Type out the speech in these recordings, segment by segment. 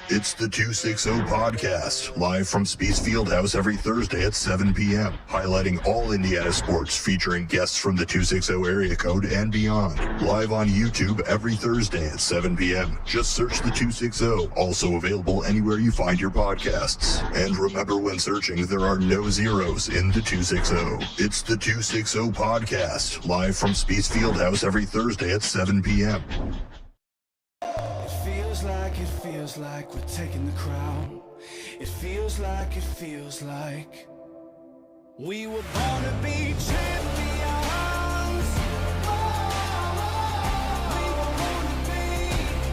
It's the 260 Podcast, live from Spiece Fieldhouse every Thursday at 7 p.m., highlighting all Indiana sports, featuring guests from the 260 area code and beyond. Live on YouTube every Thursday at 7 p.m. Just search the 260, also available anywhere you find your podcasts. And remember, when searching, there are no zeros in the 260. It's the 260 Podcast, live from Spiece Fieldhouse every Thursday at 7 p.m. It feels like we're taking the crown. It feels like we were born to be champions.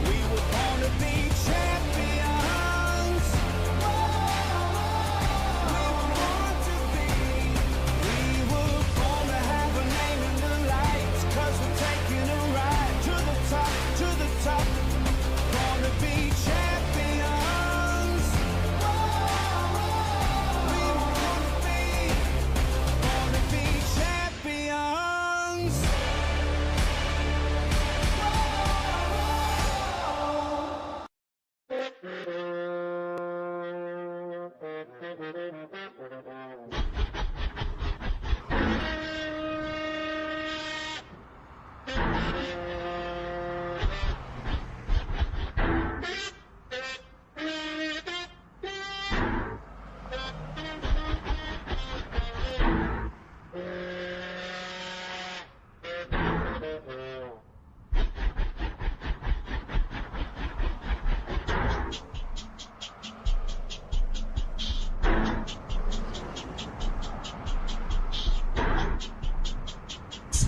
We were born to be champions. We were born to have a name in the lights, 'cause we're taking a ride to the top, to the top. Born to be champions. We were born to be champions.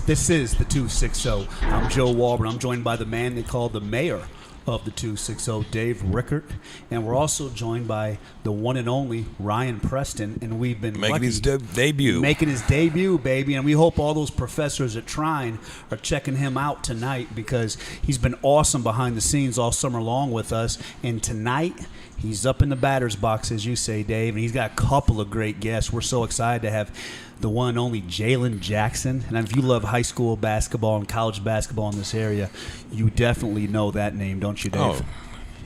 This is the 260. I'm Joe Walburn. I'm joined by the man they call the mayor of the 260, Dave Rickert. And we're also joined by the one and only Ryan Preston. And we've been making his debut. Making his debut, baby. And we hope all those professors at Trine are checking him out tonight, because he's been awesome behind the scenes all summer long with us. And tonight, he's up in the batter's box, as you say, Dave. And he's got a couple of great guests. We're so excited to have the one and only Jalen Jackson. And if you love high school basketball and college basketball in this area, you definitely know that name, don't you, Dave?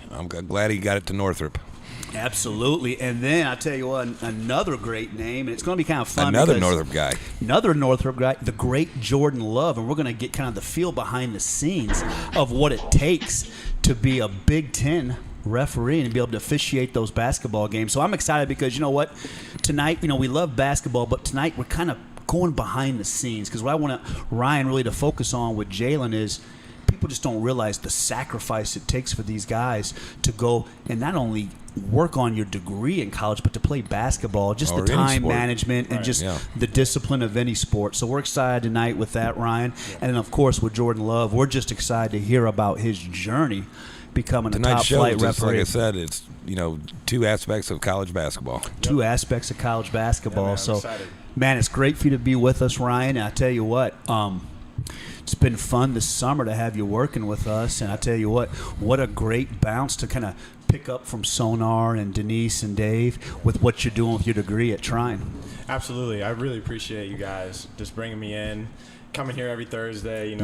Oh, I'm glad he got it to Northrop. Absolutely. And then I'll tell you what, another great name, and it's going to be kind of fun. Another Northrop guy, the great Jordan Love. And we're going to get kind of the feel behind the scenes of what it takes to be a Big Ten referee and be able to officiate those basketball games. So I'm excited because, you know what, tonight, we love basketball, but tonight we're kind of going behind the scenes, because what I want Ryan really to focus on with Jalen is people just don't realize the sacrifice it takes for these guys to go and not only work on your degree in college, but to play basketball, just the time management and the discipline of any sport. So we're excited tonight with that, Ryan. Yeah. And then, of course, with Jordan Love, we're just excited to hear about his journey becoming a top-flight referee. Like I said, it's, two aspects of college basketball. Two aspects of college basketball. Man, it's great for you to be with us, Ryan. And I tell you what, it's been fun this summer to have you working with us. And I tell you what a great bounce to kind of pick up from Sonar and Denise and Dave with what you're doing with your degree at Trine. Absolutely. I really appreciate you guys just bringing me in, coming here every Thursday,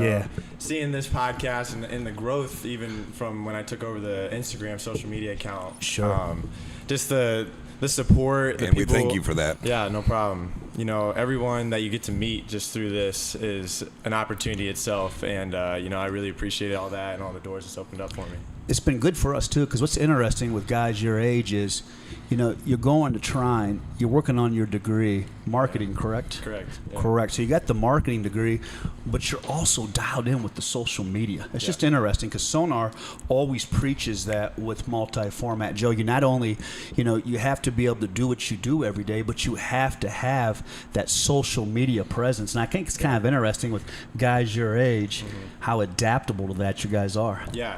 seeing this podcast and the growth even from when I took over the Instagram social media account. Sure. Just the support. And we thank you for that. Yeah, no problem. Everyone that you get to meet just through this is an opportunity itself. And, I really appreciate all that and all the doors it's opened up for me. It's been good for us, too, because what's interesting with guys your age is, you're going to Trine, you're working on your degree, marketing, correct? Correct. Yeah. Correct. So you got the marketing degree, but you're also dialed in with the social media. It's just interesting, because Sonar always preaches that with multi-format. Joe, you not only, you have to be able to do what you do every day, but you have to have that social media presence. And I think it's kind of interesting with guys your age, how adaptable to that you guys are. Yeah.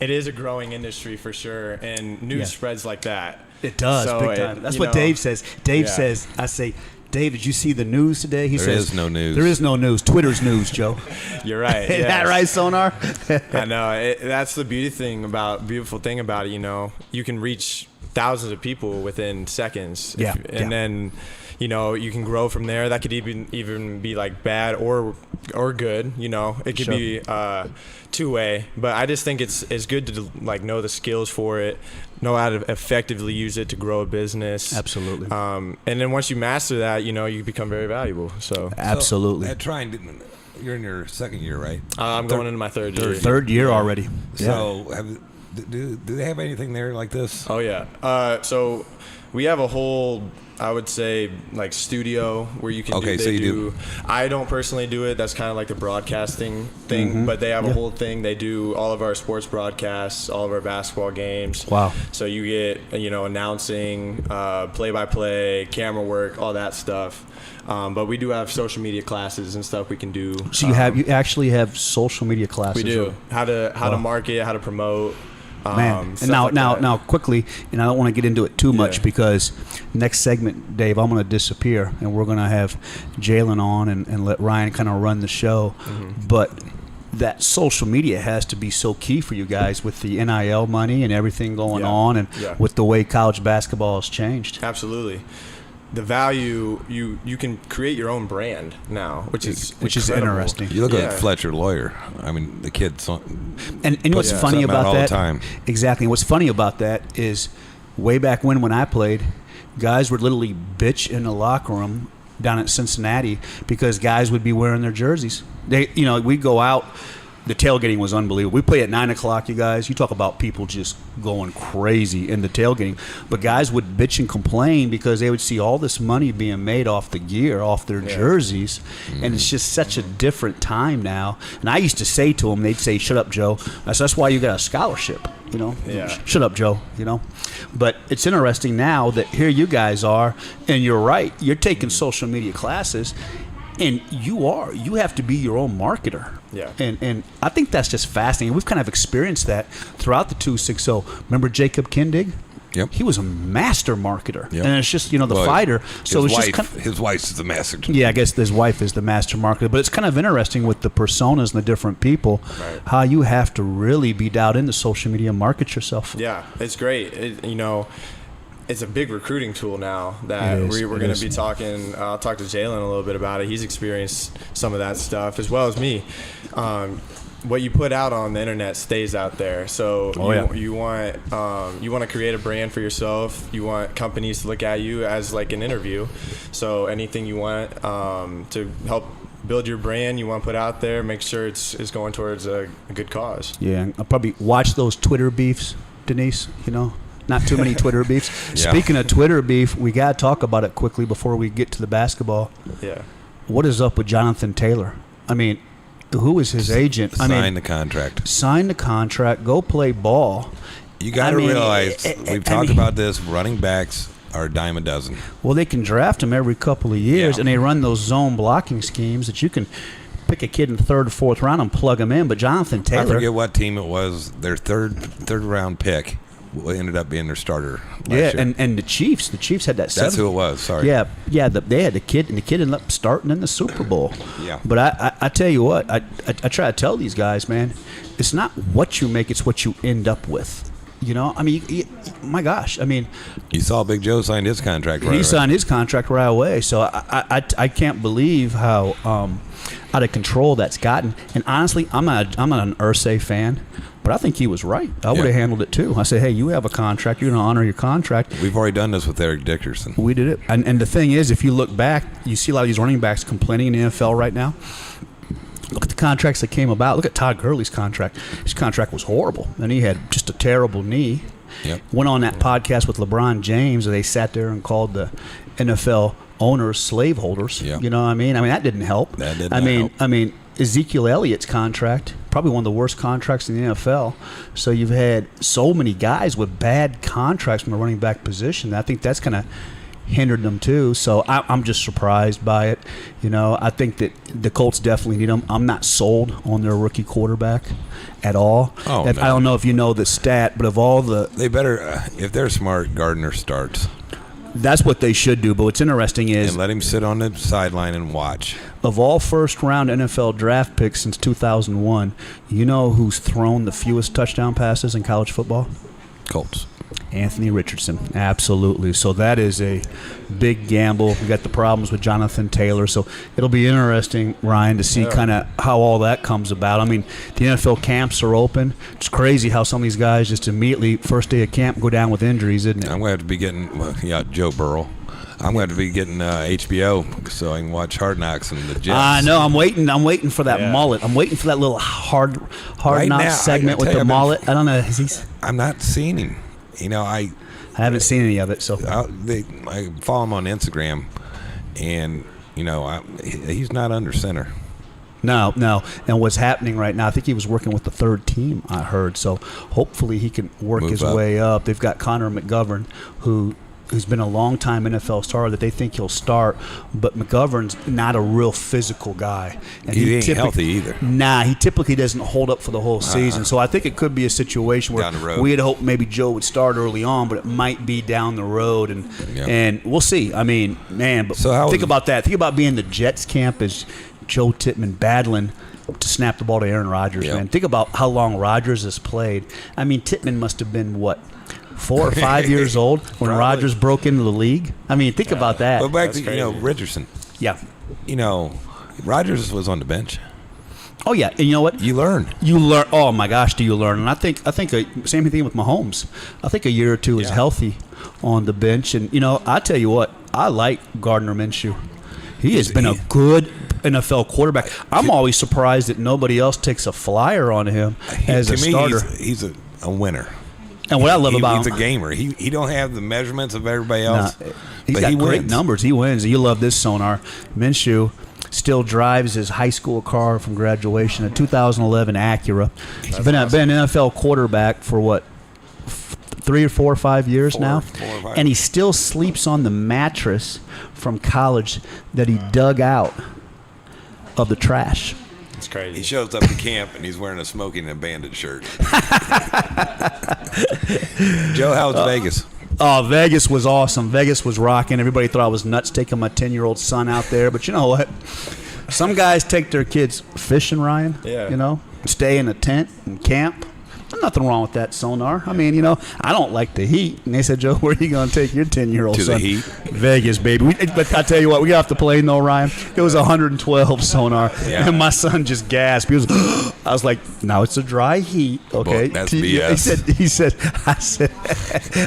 It is a growing industry for sure, and news spreads like that. It does, big time. That's what Dave says. Dave says, I say, Dave, did you see the news today? He says, there is no news. There is no news. Twitter's news, Joe. You're right. Is that right, Sonar? I know. That's the beautiful thing about it. You can reach thousands of people within seconds. Yeah. And then you can grow from there. That could even be like bad or good. It could be two-way. But I just think it's good to like know the skills for it, know how to effectively use it to grow a business. Absolutely. And then once you master that, you become very valuable. So absolutely. You're in your second year, right? I'm going into my third year. Third year already. So do they have anything there like this? Oh yeah. So we have a whole, I would say, like studio where you can do. I don't personally do it. That's kind of like the broadcasting thing. But they have a whole thing. They do all of our sports broadcasts, all of our basketball games. Wow. So you get announcing, play-by-play, camera work, all that stuff. But we do have social media classes and stuff we can do. So you actually have social media classes. We do. How to market, how to promote. Man, and now quickly, and I don't want to get into it too much because next segment, Dave, I'm going to disappear, and we're going to have Jalen on and let Ryan kind of run the show. But that social media has to be so key for you guys with the NIL money and everything going on, and with the way college basketball has changed. Absolutely. The value you can create your own brand now, which is interesting. You look like Fletcher Lawyer. I mean, the kids. And what's funny about all that? The time. Exactly. What's funny about that is, way back when I played, guys would literally bitch in the locker room down at Cincinnati because guys would be wearing their jerseys. We'd go out. The tailgating was unbelievable. We play at 9 o'clock, you guys. You talk about people just going crazy in the tailgating. But guys would bitch and complain because they would see all this money being made off the gear, off their jerseys. And it's just such a different time now. And I used to say to them, they'd say, "Shut up, Joe." I said, "That's why you got a scholarship, Shut up, Joe, But it's interesting now that here you guys are, and you're right. You're taking social media classes. And you have to be your own marketer. Yeah. And I think that's just fascinating. We've kind of experienced that throughout the 260. Remember Jacob Kindig? Yep. He was a master marketer. Yep. And it's just, the fighter. So it's just his wife is the master. Yeah, I guess his wife is the master marketer. But it's kind of interesting with the personas and the different people, how you have to really be dialed into social media and market yourself. Yeah, it's great. It's a big recruiting tool now that we're going to be talking. I'll talk to Jalen a little bit about it. He's experienced some of that stuff as well as me. What you put out on the internet stays out there. So you want to create a brand for yourself. You want companies to look at you as like an interview. So anything you want to help build your brand, you want to put out there, make sure it's going towards a good cause. Yeah, I'll probably watch those Twitter beefs, Denise, Not too many Twitter beefs. Speaking of Twitter beef, we got to talk about it quickly before we get to the basketball. Yeah. What is up with Jonathan Taylor? I mean, who is his agent? Sign the contract. Sign the contract. Go play ball. You got to realize, we've talked about this, running backs are a dime a dozen. Well, they can draft him every couple of years, and they run those zone blocking schemes that you can pick a kid in the third or fourth round and plug him in. But Jonathan Taylor. I forget what team it was, their third round pick. Ended up being their starter last year. And the Chiefs had that. That's who it was. Sorry. They had the kid, and the kid ended up starting in the Super Bowl. Yeah. But I tell you what, I try to tell these guys, man, it's not what you make, it's what you end up with. I mean, my gosh, I mean, you saw Big Joe signed his contract right away. He signed his contract right away. So I can't believe how out of control that's gotten. And honestly, I'm not an Irsay fan. But I think he was right. I would have handled it too. I said, hey, you have a contract. You're going to honor your contract. We've already done this with Eric Dickerson. We did it. And the thing is, if you look back, you see a lot of these running backs complaining in the NFL right now. Look at the contracts that came about. Look at Todd Gurley's contract. His contract was horrible. And he had just a terrible knee. Yep. Went on that podcast with LeBron James, and they sat there and called the NFL owners slaveholders. Yep. You know what I mean? That didn't help. That did not help. I mean, Ezekiel Elliott's contract, probably one of the worst contracts in the NFL. So you've had so many guys with bad contracts from the running back position. I think that's kind of hindered them too. So I'm just surprised by it. I think that the Colts definitely need them. I'm not sold on their rookie quarterback at all. No. I don't know if you know the stat, but of all the... They better, if they're smart, Gardner starts. That's what they should do. But what's interesting is... And let him sit on the sideline and watch. Of all first-round NFL draft picks since 2001, you know who's thrown the fewest touchdown passes in college football? Colts. Anthony Richardson. Absolutely. So that is a big gamble. We got the problems with Jonathan Taylor. So it'll be interesting, Ryan, to see kind of how all that comes about. I mean, the NFL camps are open. It's crazy how some of these guys just immediately, first day of camp, go down with injuries, isn't it? I'm going to have to be getting, Joe Burrow. I'm going to have to be getting HBO so I can watch Hard Knocks and the Jets. I know. I'm waiting for that mullet. I'm waiting for that little hard Right knocks now, segment with the mullet. I don't know. I'm not seeing him. I haven't seen any of it. So I follow him on Instagram, and he's not under center. No. And what's happening right now, I think he was working with the third team, I heard. So hopefully he can work his way up. They've got Connor McGovern, who's been a long-time NFL star that they think he'll start, but McGovern's not a real physical guy. And he ain't healthy either. Nah, he typically doesn't hold up for the whole season. So I think it could be a situation where we had hoped maybe Joe would start early on, but it might be down the road, and we'll see. I mean, man, but think about that. Think about being the Jets camp as Joe Tittman battling to snap the ball to Aaron Rodgers, man. Think about how long Rodgers has played. I mean, Tittman must have been, 4 or 5 years old when Rodgers broke into the league? I mean, think about that. But back to, Richardson. Yeah. Rodgers was on the bench. Oh, yeah. And you know what? You learn. Oh, my gosh, do you learn. And I think same thing with Mahomes. I think a year or two is healthy on the bench. And, I tell you what, I like Gardner Minshew. He has been a good NFL quarterback. I'm always surprised that nobody else takes a flyer on him as a starter. He's a winner. And what I love about him, he's a gamer. He don't have the measurements of everybody else. He's got great numbers. He wins. You love this, Sonar. Minshew still drives his high school car from graduation, a 2011 Acura. He's been an NFL quarterback for 3 or 4 or 5 years now, 4 or 5. And he still sleeps on the mattress from college that he dug out of the trash. It's crazy. He shows up to camp and he's wearing a Smoking and Bandit shirt. Joe, how's Vegas? Oh, Vegas was awesome. Vegas was rocking. Everybody thought I was nuts taking my 10-year-old son out there. But you know what? Some guys take their kids fishing, Ryan. Yeah. Stay in a tent and camp. There's nothing wrong with that, Sonar. I mean, I don't like the heat. And they said, Joe, where are you going to take your 10-year-old son? To the heat? Vegas, baby. But I tell you what, we got off the plane, though, Ryan. It was 112, Sonar. Yeah. And my son just gasped. He was, I was like, no, it's a dry heat, okay? Well, that's BS.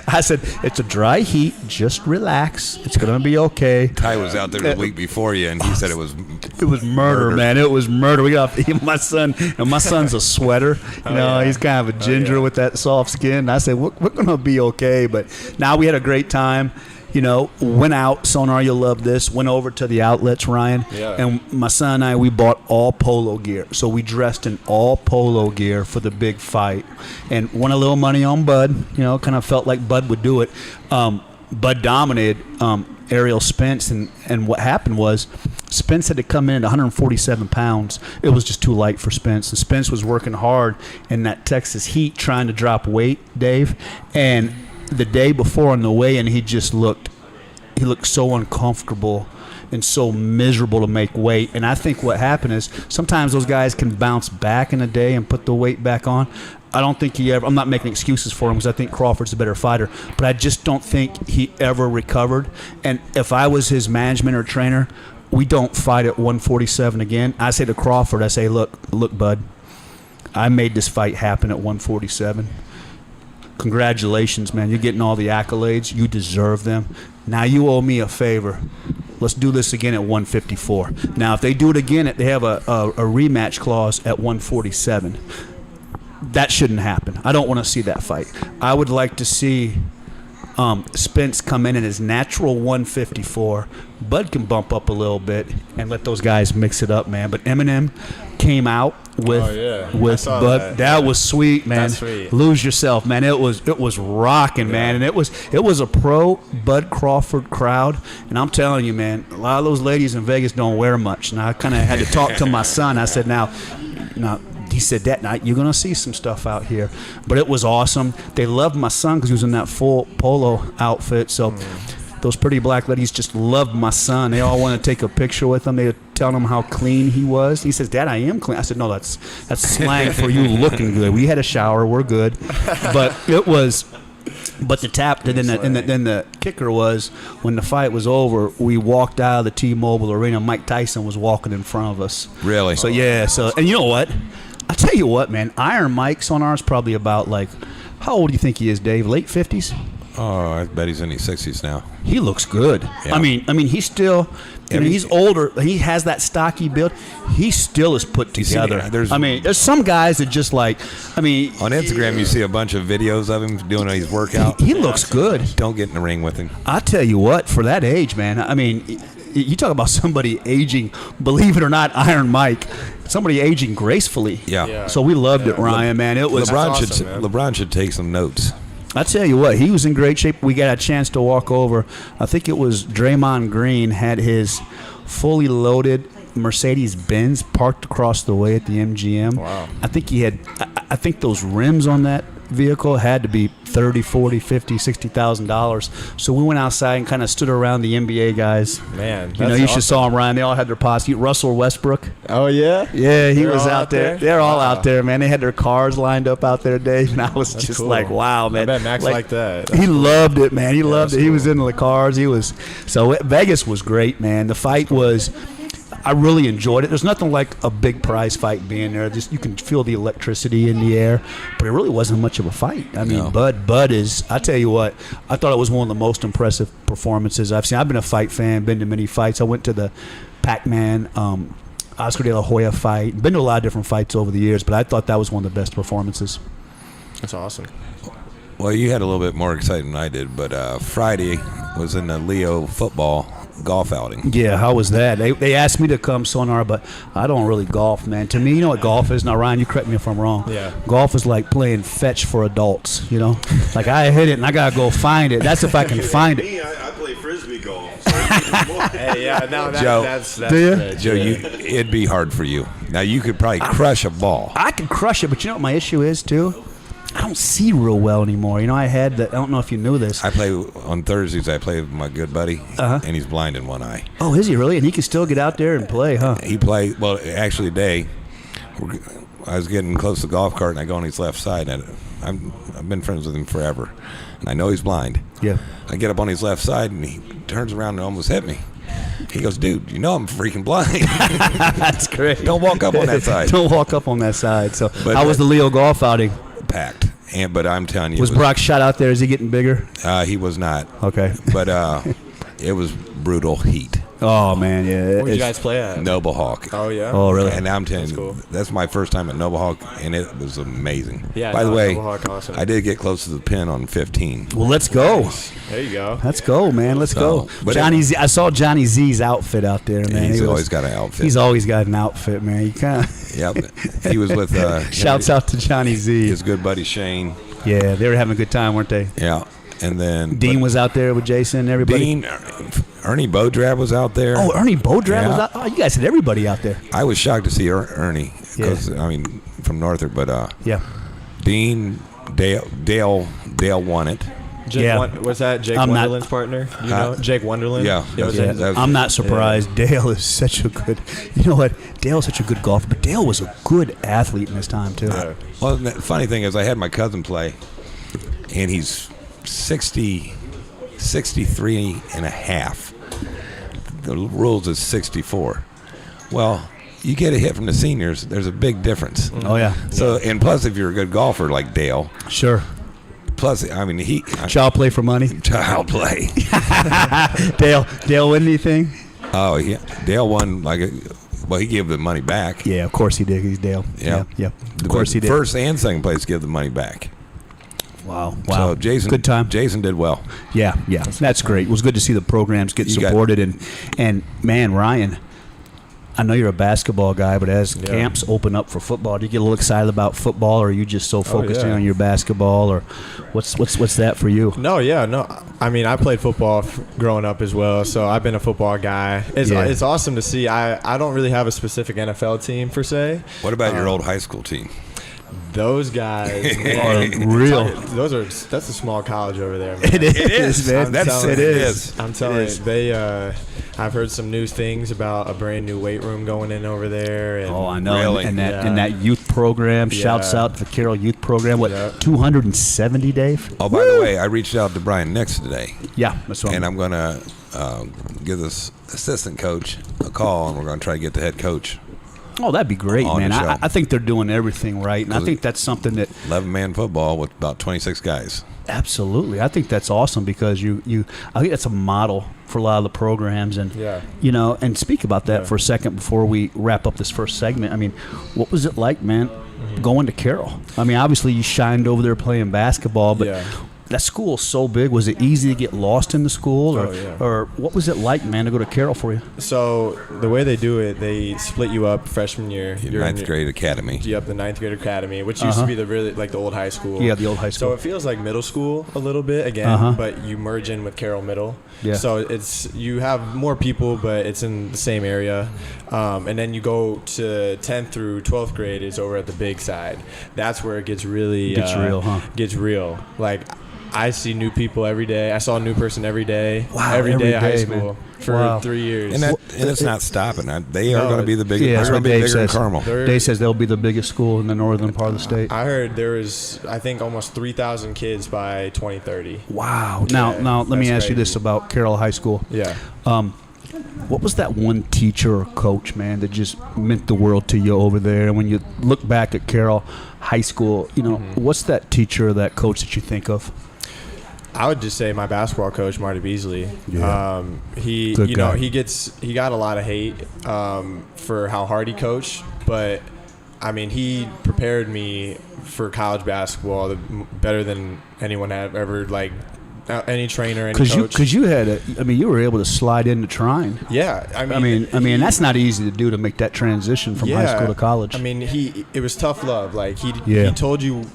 I said, it's a dry heat. Just relax. It's going to be okay. Ty was out there the week before you, and he said it was murder, man. It was murder. We got my son, and my son's a sweater. He's kind of a ginger with that soft skin. I said, we're going to be okay. But now we had a great time. Went out. Sonar, you'll love this. Went over to the outlets, Ryan. Yeah. And my son and I, we bought all polo gear. So we dressed in all polo gear for the big fight. And won a little money on Bud. Kind of felt like Bud would do it. Bud dominated Ariel Spence. And what happened was Spence had to come in at 147 pounds. It was just too light for Spence. And Spence was working hard in that Texas heat trying to drop weight, Dave. And the day before on the weigh-in, he looked so uncomfortable and so miserable to make weight. And I think what happened is sometimes those guys can bounce back in a day and put the weight back on. I don't think I'm not making excuses for him because I think Crawford's a better fighter, but I just don't think he ever recovered. And if I was his management or trainer, we don't fight at 147 again. I say to Crawford, look, bud, I made this fight happen at 147. Congratulations, man. You're getting all the accolades. You deserve them. Now you owe me a favor. Let's do this again at 154. Now, if they do it again, they have a rematch clause at 147. That shouldn't happen. I don't want to see that fight. I would like to see Spence come in at his natural 154. Bud can bump up a little bit and let those guys mix it up, man. But Eminem came out with Bud. That was sweet, man. That's sweet. Lose yourself, man. It was rocking, man. And it was a pro Bud Crawford crowd. And I'm telling you, man, a lot of those ladies in Vegas don't wear much. And I kind of had to talk to my son. I said, now. He said, that night you're going to see some stuff out here. But it was awesome. They loved my son because he was in that full polo outfit. So those pretty black ladies just loved my son. They all want to take a picture with him. They were telling him how clean he was. He says, Dad, I am clean. I said, no, that's slang for you looking good. We had a shower. We're good. But it was But the tap, then the kicker was when the fight was over, we walked out of the T-Mobile Arena. Mike Tyson was walking in front of us. Really? So yeah. So and you know what? I'll tell you what, man. Iron Mike's on ours probably about like, how old do you think he is, Dave? Late 50s? Oh, I bet he's in his 60s now. He looks good. Yeah. I mean, he's still. He's older. He has that stocky build. He still is put together. There's some guys that just like. On Instagram, you see a bunch of videos of him doing his workout. He looks good. Don't get in the ring with him. I tell you what, for that age, man. I mean, you talk about somebody aging. Believe it or not, Iron Mike. Somebody aging gracefully. Yeah. So we loved it, Ryan. Man, it was. LeBron should take some notes. I tell you what, he was in great shape. We got a chance to walk over. I think it was Draymond Green had his fully loaded Mercedes-Benz parked across the way at the MGM. Wow. I think those rims on that vehicle had to be $30, $40, $50, $60,000. So we went outside and kind of stood around the NBA guys. Man, you should saw them, Ryan. They all had their posse. Russell Westbrook. Oh yeah. Yeah, he They're was all out there. They're all out there, man. They had their cars lined up out there, Dave. And I was just cool. like, wow, man. I bet Max liked that. He loved it, man. He loved it. cool. He was into the cars. So Vegas was great, man. The fight was. I really enjoyed it. There's nothing like a big prize fight being there. Just you can feel the electricity in the air, but it really wasn't much of a fight. I mean, no. Bud is. I tell you what, I thought it was one of the most impressive performances I've seen. I've been a fight fan, been to many fights. I went to the Pac-Man, Oscar De La Hoya fight. Been to a lot of different fights over the years, but I thought that was one of the best performances. That's awesome. Well, you had a little bit more excitement than I did, but Friday was in the Leo football golf outing. Yeah, how was that? They asked me to come, Sonar, but I don't really golf, man. To me, you know what golf is? Now, Ryan, you correct me if I'm wrong. Yeah. Golf is like playing fetch for adults, you know? Like, I hit it, and I got to go find it. That's if I can find it. I play Frisbee golf. So Hey, yeah, no, Joe, that's do you? great. Joe, it'd be hard for you. Now, you could probably crush a ball. I can crush it, but you know what my issue is, too? I don't see real well anymore. You know, I don't know if you knew this. I play on Thursdays. I play with my good buddy, and he's blind in one eye. Oh, is he really? And he can still get out there and play, huh? He plays, well, actually today, I was getting close to the golf cart, and I go on his left side. And I've been friends with him forever, and I know he's blind. Yeah. I get up on his left side, and he turns around and almost hit me. He goes, dude, you know I'm freaking blind. That's great. Don't walk up on that side. Don't walk up on that side. So But how was the Leo golf outing? Packed. But I'm telling you, Was Brock shot out there? Is he getting bigger? He was not. Okay. But it was brutal heat. Oh, man, yeah. Where did you guys play at? Noble Hawk. Oh, yeah? Oh, really? And I'm telling you, cool. that's my first time at Noble Hawk, and it was amazing. Yeah, By the way, Noble Hawk, awesome. I did get close to the pin on 15. Well, let's go. There you go. Let's go, man. Let's go. but Johnny Z. I saw Johnny Z's outfit out there, man. He's always got an outfit. He's always got an outfit, man. You kind of. Yep. He was with. Shouts out to Johnny Z. His good buddy Shane. Yeah, they were having a good time, weren't they? Yeah. And then Dean was out there with Jason and everybody. Ernie Bodrab was out there. Oh, Ernie Bodrab was Yeah. out. Oh, you guys had everybody out there. I was shocked to see Ernie because from Northrop, but Yeah. Dean, Dale won it. Jake Yeah. was that Jake I'm not- Wonderland's partner? You know, Jake Wonderland? Yeah. That was Yeah. his- That was- I'm not surprised. Dale is such a good. You know what? Dale's such a good golfer, but Dale was a good athlete in his time too. Yeah. Well, the funny thing is, I had my cousin play, and he's 63 and a half. The rules is 64. Well, you get a hit from the seniors, there's a big difference. Oh yeah, So, and plus, if you're a good golfer like Dale, sure. plus, I mean, Child play for money. child play. Dale win anything? Oh, yeah. Dale won, he gave the money back. Yeah, of course he did. He's Dale. Yeah. Yeah. Of course he did. First and second place give the money back. Wow. So Jason, good time. Jason did well. Yeah. That's great. It was good to see the programs get You got- supported and man, Ryan, I know you're a basketball guy, but as camps open up for football, do you get a little excited about football, or are you just so focused in on your basketball, or what's that for you? No. I mean, I played football growing up as well, so I've been a football guy. It's awesome to see. I don't really have a specific NFL team per se. What about your old high school team? Those guys, Are man, real. That's a small college over there, man. It is, man. It is. I'm telling you, they. I've heard some new things about a brand new weight room going in over there. And Oh, I know. Really? And that youth program. Shouts out to the Carroll Youth Program. What, 270, Dave? Oh, by the way, I reached out to Brian Nix today, Yeah, that's what and I'm going to give this assistant coach a call, and we're going to try to get the head coach. Oh, that'd be great, On man. the show. I think they're doing everything right, and I think that's something that 11-man football with about 26 guys. absolutely. I think that's awesome because I think that's a model for a lot of the programs, and and speak about that for a second before we wrap up this first segment. I mean, what was it like, man, going to Carroll? I mean, obviously you shined over there playing basketball, but that school is so big. Was it easy to get lost in the school, or what was it like, man, to go to Carroll for you? So the way they do it, they split you up freshman year. Your ninth grade academy. Yep, the ninth grade academy, which used to be the old high school. Yeah, the old high school. So it feels like middle school a little bit again, but you merge in with Carroll Middle. Yeah. So you have more people, but it's in the same area. And then you go to 10th through 12th grade is over at the big side. That's where it gets really real, huh? Gets real. Like, I see new people every day. I saw a new person every day. Wow, every day at high day, school man. for 3 years. And it's not stopping. They are going to be the biggest. Yeah, that's they're what going to be Dave bigger than says. Carmel. Dave says they'll be the biggest school in the northern part of the state. I heard there was, I think, almost 3,000 kids by 2030. Wow. Now let me that's ask you this crazy. about Carroll High School. Yeah. What was that one teacher or coach, man, that just meant the world to you over there? And when you look back at Carroll High School, what's that teacher or that coach that you think of? I would just say my basketball coach, Marty Beasley. Yeah. He Good guy. he got a lot of hate for how hard he coached, but I mean, he prepared me for college basketball better than anyone had ever, like any trainer, any coach. Because you had you were able to slide into Trine. Yeah, I mean, that's not easy to do, to make that transition from high school to college. I mean, it was tough love. Like he told you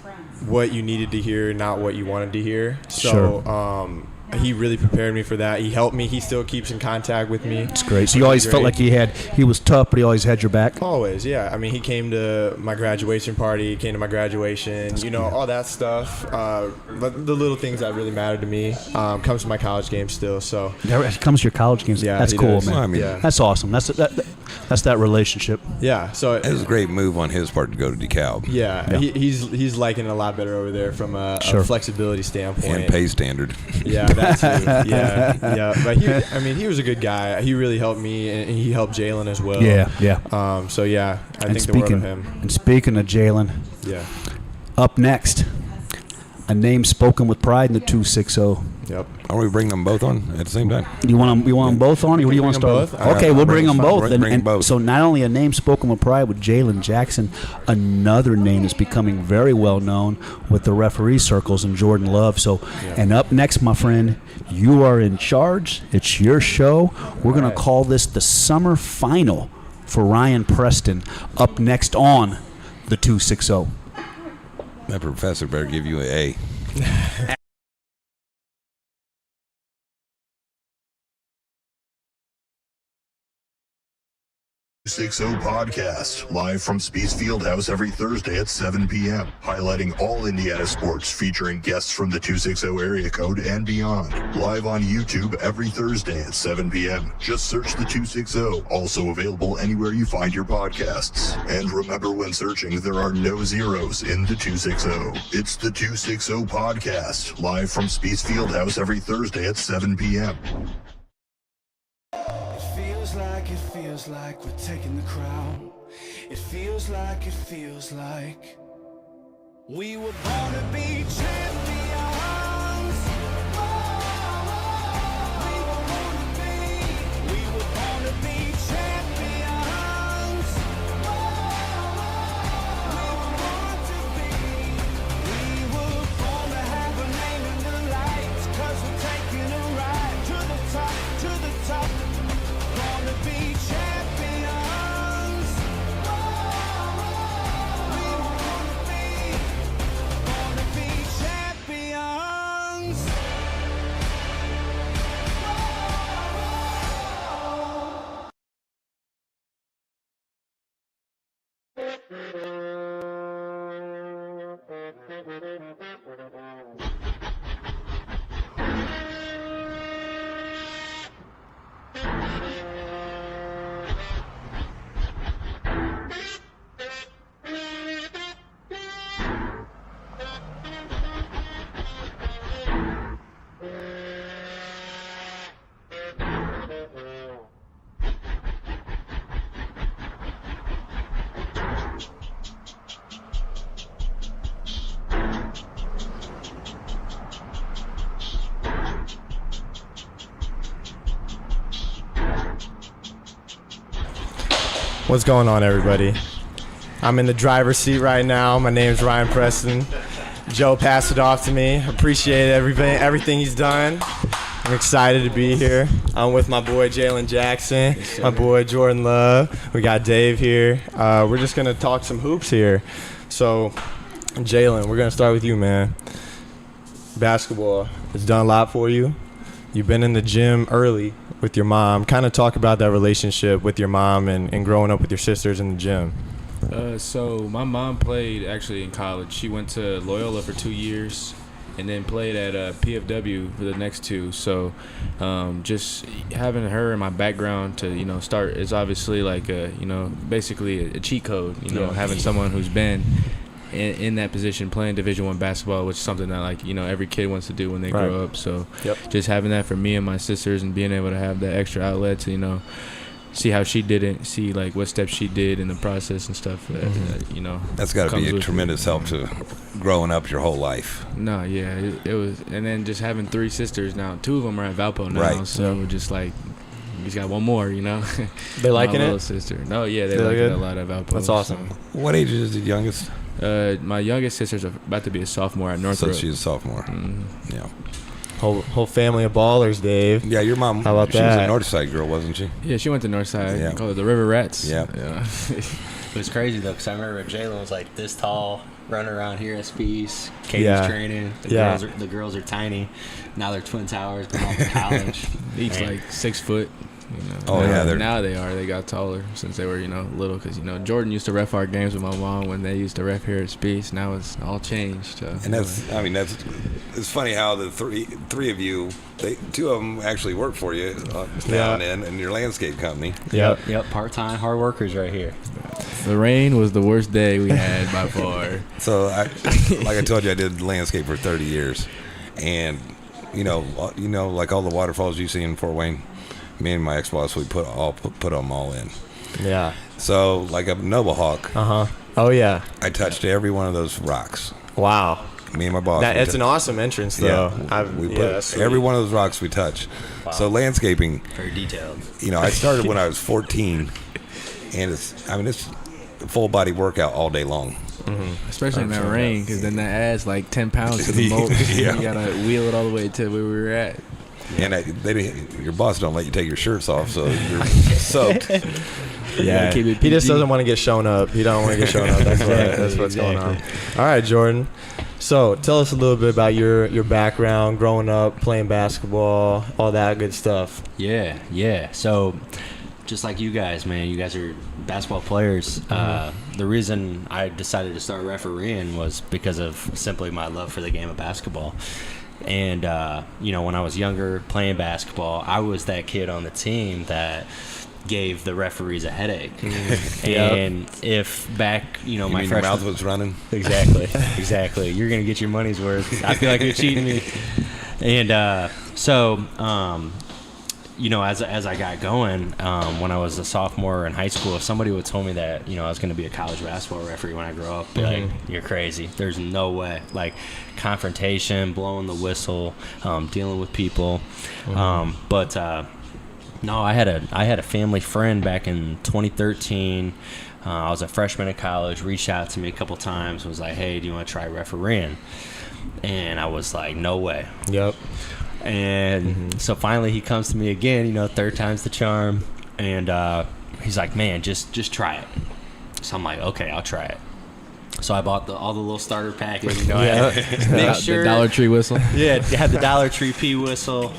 what you needed to hear, not what you wanted to hear. So he really prepared me for that. He helped me. He still keeps in contact with me. It's great. So you always felt like he was tough, but he always had your back? Always, yeah. I mean, he came to my graduation party, he came to my graduation, all that stuff. But the little things that really mattered to me comes to my college games still. So It comes to your college games. Yeah, That's he cool, does. man. Well, I mean, That's awesome. That's that relationship. yeah, so It was a great move on his part to go to DeKalb. yeah. He's liking it a lot better over there from a flexibility standpoint. And pay standard. Yeah, that too. Yeah. But he was a good guy. He really helped me, and he helped Jalen as well. Yeah. So yeah, I think the world of him. And speaking of Jalen, Yeah. up next, a name spoken with pride in the 260. Yep. Are we bringing them both on at the same time? You want them both on? Or what do you want to bring them start? both? Okay, we'll bring them both. Bring them both. So not only a name spoken with pride with Jalen Jackson, another name is becoming very well known with the referee circles and Jordan Love. So, and up next, my friend, you are in charge. It's your show. We're going to call this the summer final for Ryan Preston. Up next on the 260. That professor better give you an A. 60 Podcast, live from Spiece Fieldhouse every Thursday at 7 p.m., highlighting all Indiana sports, featuring guests from the 260 area code and beyond. Live on YouTube every Thursday at 7 p.m. Just search the 260, also available anywhere you find your podcasts. And remember, when searching, there are no zeros in the 260. It's the 260 Podcast, live from Spiece Fieldhouse every Thursday at 7 p.m. It feels like we're taking the crown. It feels like we were born to be champions. We were born to be champions. We were born to have a name in the lights, 'cause we're taking a ride to the top, to the top. Born to be champions. We were born to be champions. What's going on, everybody? I'm in the driver's seat right now. My name's Ryan Preston. Joe passed it off to me. Appreciate everything he's done. I'm excited to be here. I'm with my boy Jalen Jackson, my boy Jordan Love. We got Dave here. We're just going to talk some hoops here. So, Jalen, we're going to start with you, man. Basketball has done a lot for you. You've been in the gym early with your mom. Kind of talk about that relationship with your mom and growing up with your sisters in the gym. So my mom played actually in college. She went to Loyola for 2 years and then played at PFW for the next 2. So just having her in my background to, start is obviously like basically a cheat code, having someone who's been in that position playing Division I basketball, which is something that every kid wants to do when they grow up. So just having that for me and my sisters and being able to have that extra outlet to, see how she did it, see what steps she did in the process and stuff. That's got to be a tremendous help to growing up your whole life. No, yeah, it was, and then just having 3 sisters now. 2 of them are at Valpo now, right. So we're just we just got one more, They liking my it? little sister. No, yeah, they like it a lot at Valpo. That's awesome. So. What age is the youngest? My youngest sister's about to be a sophomore at Northrop. So she's a sophomore. Mm-hmm. Yeah. Whole family of ballers, Dave. Yeah, your mom. How about she that? was a Northside girl, wasn't she? Yeah, she went to Northside. Yeah. Called it the River Rats. Yeah. It was crazy though, because I remember Jalen was like this tall, running around here at Spiece. Katie's training. The girls are tiny. Now they're twin towers, going off to college. Each 6 foot. Oh yeah, now they got taller since they were little, because Jordan used to ref our games with my mom when they used to ref here at Spiece. Now it's all changed. And it's funny how the three of you, 2 of them actually work for you now and then in your landscape company. Yep. Part-time hard workers right here. The rain was the worst day we had by far. So like I told you, I did landscape for 30 years, and like all the waterfalls you see in Fort Wayne. Me and my ex-boss, we put them all in. Yeah. So, like up Noble Hawk. Oh, yeah. I touched every one of those rocks. Wow. Me and my boss. It's an awesome entrance, though. Yeah. We put every one of those rocks we touched. Wow. So, landscaping. Very detailed. I started when I was 14, and it's a full body workout all day long. Mm-hmm. Especially in that rain, because then that adds 10 pounds to the moat. Yeah. You got to wheel it all the way to where we were at. And your boss don't let you take your shirts off, so you're soaked. Yeah, he just doesn't want to get shown up. He don't want to get shown up. That's what's going on. All right, Jordan. So tell us a little bit about your background, growing up, playing basketball, all that good stuff. Yeah. So just like you guys, man, you guys are basketball players. The reason I decided to start refereeing was because of simply my love for the game of basketball. And, when I was younger playing basketball, I was that kid on the team that gave the referees a headache. And if back, my freshman... your mouth was running? Exactly. You're going to get your money's worth. I feel like you're cheating me. And as I got going, when I was a sophomore in high school, if somebody would tell me that, I was going to be a college basketball referee when I grow up, be like, you're crazy. There's no way. Confrontation, blowing the whistle, dealing with people. No, I had a family friend back in 2013. I was a freshman in college, reached out to me a couple times, was like, hey, do you want to try refereeing? And I was like, no way. Yep. And so finally he comes to me again, 3rd time's the charm. And he's like, man, just try it. So I'm like, okay, I'll try it. So I bought all the little starter package. The Dollar Tree whistle. Yeah, it had the Dollar Tree P whistle,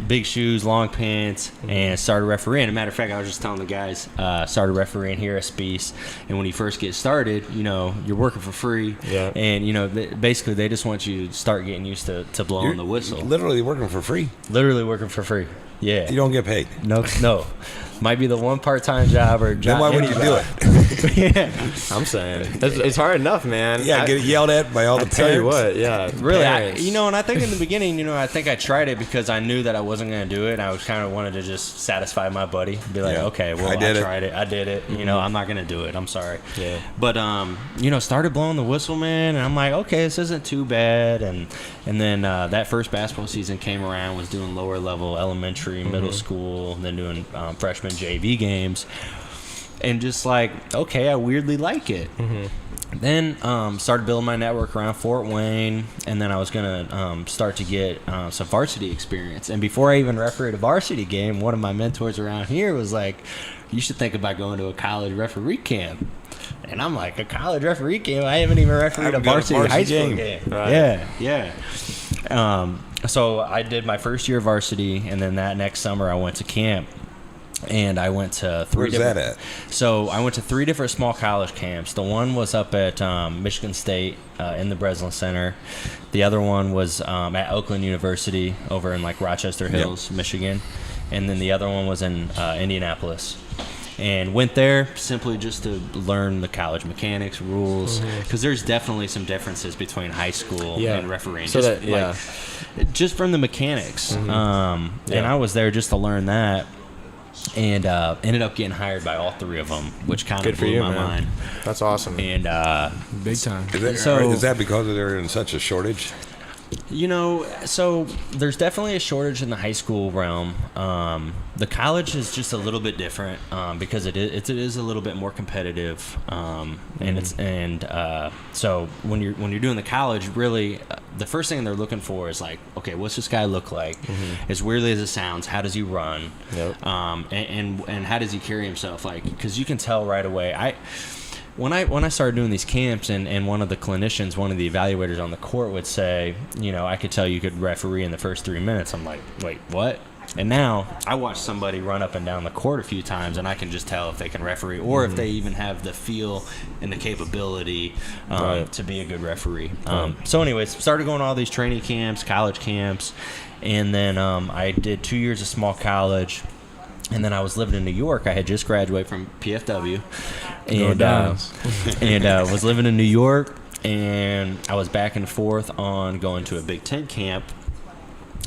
big shoes, long pants, and started refereeing. As a matter of fact, I was just telling the guys, started refereeing here at Spiece. And when you first get started, you're working for free. Yeah. And, basically they just want you to start getting used to blowing the whistle. Literally working for free? Literally working for free. Yeah. You don't get paid? No. Might be the one part-time job or job. Then why would you do it? Yeah. I'm saying it's hard enough, man. Yeah, get yelled at by all the parents. Tell you what, yeah, really. And I think in the beginning, I think I tried it because I knew that I wasn't going to do it. I was kind of wanted to just satisfy my buddy, be like, okay, well, I tried it. I did it. I'm not going to do it. I'm sorry. Yeah. But started blowing the whistle, man, and I'm like, okay, this isn't too bad. And then that first basketball season came around, was doing lower level elementary, middle school, and then doing freshman JV games. and just like, okay, I weirdly like it. Then started building my network around Fort Wayne, and then I was gonna start to get some varsity experience. And before I even refereed a varsity game, one of my mentors around here was like, "You should think about going to a college referee camp." And I'm like, "A college referee camp? I haven't even refereed a varsity high school game." Right. Yeah. So I did my first year of varsity, and then that next summer I went to camp. And I went to Where's that at? So I went to 3 different small college camps. The one was up at Michigan State in the Breslin Center. The other one was at Oakland University over in like Rochester Hills, Michigan. And then the other one was in Indianapolis. And went there simply just to learn the college mechanics, rules, because there's definitely some differences between high school and refereeing. So just from the mechanics. And I was there just to learn that. And ended up getting hired by all 3 of them, which kind of blew my mind. That's awesome. And big time. Is that because they're in such a shortage? You know, so there's definitely a shortage in the high school realm. The college is just a little bit different because it is a little bit more competitive, so when you're doing the college, really the first thing they're looking for is like, okay, what's this guy look like? As weirdly as it sounds, how does he run? And how does he carry himself? Like, because you can tell right away. When I started doing these camps, and one of the clinicians, one of the evaluators on the court would say, you know, I could tell you could referee in the first 3 minutes. I'm like, wait, what? And now I watch somebody run up and down the court a few times, and I can just tell if they can referee or if they even have the feel and the capability to be a good referee. So anyways, started going to all these training camps, college camps, and then I did 2 years of small college. And then I was living in New York. I had just graduated from PFW, and was living in New York. And I was back and forth on going to a Big Ten camp.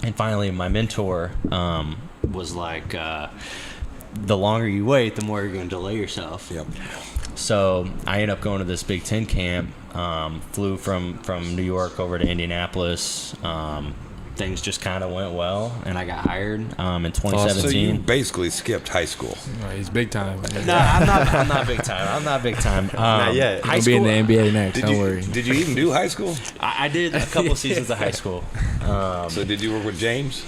And finally, my mentor was like, "The longer you wait, the more you're going to delay yourself." Yep. So I ended up going to this Big Ten camp. Flew from New York over to Indianapolis. Things just kind of went well, and I got hired in 2017. So you basically skipped high school. He's big time. No, I'm not big time. I'm not big time. Not yet. He'll be in the NBA next. Don't worry. Did you even do high school? I did a couple seasons of high school. So did you work with James?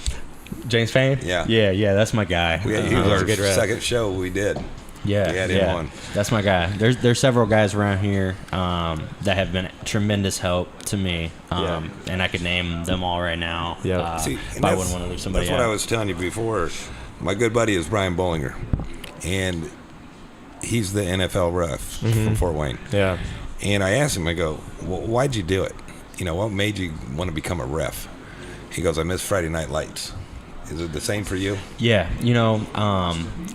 James Payne? Yeah. That's my guy. He was our second show we did. Yeah, we had him on. That's my guy. There's several guys around here that have been tremendous help to me, and I could name them all right now. But I wouldn't want to leave somebody out. That's what I was telling you before. My good buddy is Brian Bollinger, and he's the NFL ref from Fort Wayne. Yeah. And I asked him, I go, well, why'd you do it? You know, what made you want to become a ref? He goes, I miss Friday Night Lights. Is it the same for you? Yeah, you know,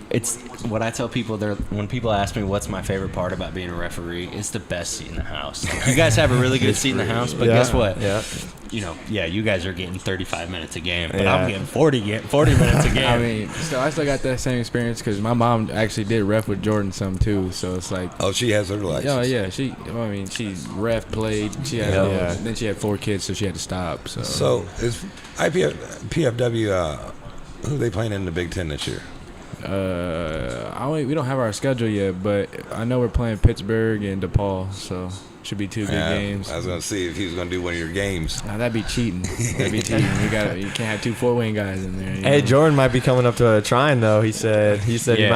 it's what I tell people. When people ask me what's my favorite part about being a referee, it's the best seat in the house. You guys have a really good seat in the house, but guess what? You know, you guys are getting 35 minutes a game, but I'm getting 40 minutes a game. I mean, I still got that same experience because my mom actually did ref with Jordan some too, so it's like. Oh, she has her license. Oh yeah, she ref played. She had then she had 4 kids, so she had to stop. So is PFW? Who are they playing in the Big Ten this year? We don't have our schedule yet, but I know we're playing Pittsburgh and DePaul, so should be 2 good games. I was gonna see if he was gonna do one of your games. Nah, that'd be cheating. You can't have 2 Fort Wayne guys in there. Hey, Jordan might be coming up to a Trine though. He said he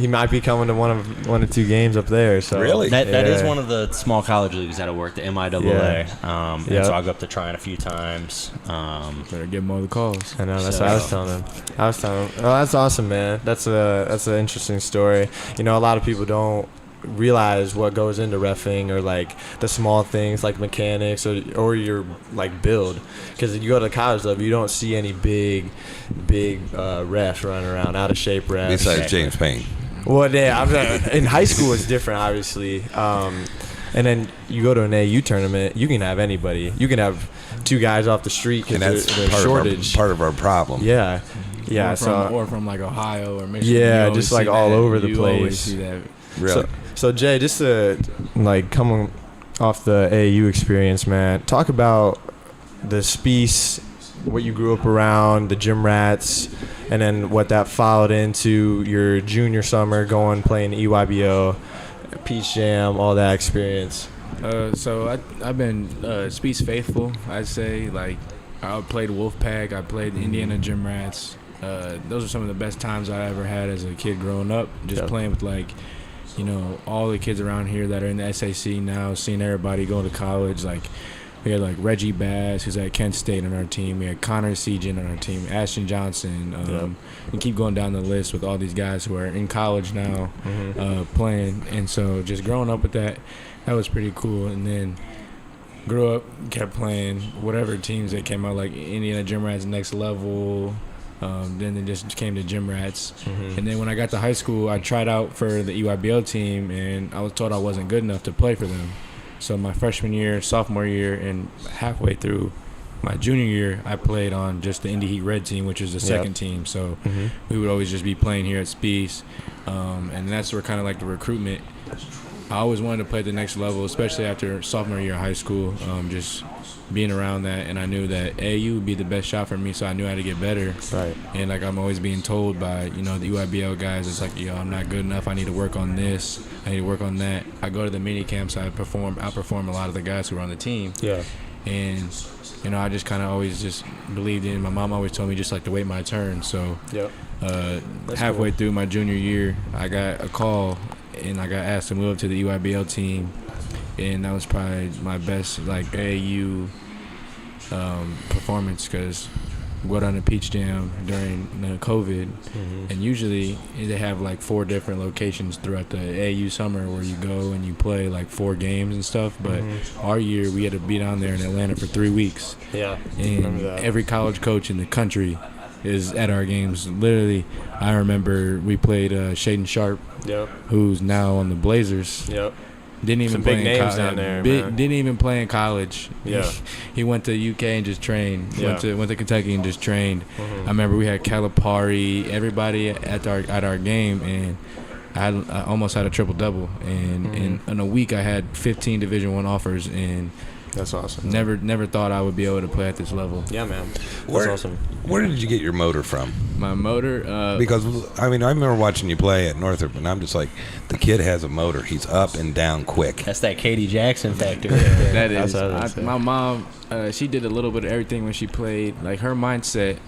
might be coming to one or 2 games up there. So really, that is one of the small college leagues that I work, the MIAA. And so I go up to Trine a few times. Better get more of the calls. I know. That's what I was telling him. Oh, that's awesome, man. That's an interesting story. You know, a lot of people don't realize what goes into reffing, or like the small things like mechanics or your like build, because you go to the college level, you don't see any big refs running around, out of shape refs besides James Payne. Well, yeah, in high school it's different, obviously, and then you go to an AU tournament, you can have anybody. You can have 2 guys off the street because there's shortage. Part of our problem. Yeah, or from like Ohio or Michigan. Yeah, just like all over the place. Always see that. Really. So Jay, just to like come off the AAU experience, man, talk about the Spiece, what you grew up around, the gym rats, and then what that followed into your junior summer, playing EYBO, Peach Jam, all that experience. So I've been Spiece faithful. I'd say, like, I played Wolfpack. I played Indiana Gym Rats. Those are some of the best times I ever had as a kid growing up. Just playing with, like, you know, all the kids around here that are in the SAC now, seeing everybody go to college. Like, we had, like, Reggie Bass, who's at Kent State on our team. We had Connor Sejan on our team, Ashton Johnson. We keep going down the list with all these guys who are in college now playing. And so just growing up with that was pretty cool. And then grew up, kept playing whatever teams that came out, like Indiana Gym Rats Next Level. Then they just came to Gym Rats. And then when I got to high school, I tried out for the EYBL team, and I was told I wasn't good enough to play for them. So my freshman year, sophomore year, and halfway through my junior year, I played on just the Indy Heat Red team, which is the second team. So we would always just be playing here at Spiece. And that's where kind of like the recruitment. I always wanted to play at the next level, especially after sophomore year of high school, just being around that. And I knew that AAU would be the best shot for me, so I knew how to get better. Right. And, like, I'm always being told by, you know, the UIBL guys, it's like, yo, I'm not good enough. I need to work on this. I need to work on that. I go to the mini camps. I outperform a lot of the guys who are on the team. Yeah. And, you know, I just kind of always just believed in. My mom always told me just, like, to wait my turn. So halfway through my junior year, I got a call, and I got asked to move up to the EYBL team, and that was probably my best, like, AAU performance, because we go down to Peach Jam during the COVID, and usually they have, like, 4 different locations throughout the AAU summer where you go and you play, like, 4 games and stuff, but our year we had to be down there in Atlanta for 3 weeks. Yeah, and every college coach in the country is at our games. Literally, I remember we played Shaden Sharp, who's now on the Blazers. Didn't even play in college. Down there, didn't even play in college. He went to UK and just trained. Went to Kentucky and just trained. I remember we had Calipari, everybody at our game, and I almost had a triple double. And in a week I had 15 Division I offers, and that's awesome. Never thought I would be able to play at this level. Yeah, man. That's awesome. Where did you get your motor from? My motor? Because, I mean, I remember watching you play at Northrop, and I'm just like, the kid has a motor. He's up and down quick. That's that Katie Jackson factor. That is. My mom, she did a little bit of everything when she played. Like, her mindset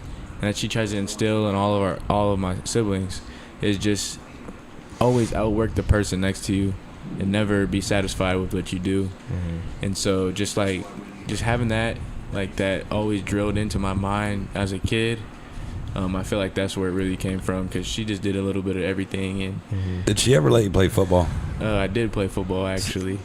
that she tries to instill in all of my siblings is just always outwork the person next to you and never be satisfied with what you do. And so just having that, like, that always drilled into my mind as a kid, I feel like that's where it really came from, because she just did a little bit of everything. And Did she ever let you play football? I did play football, actually.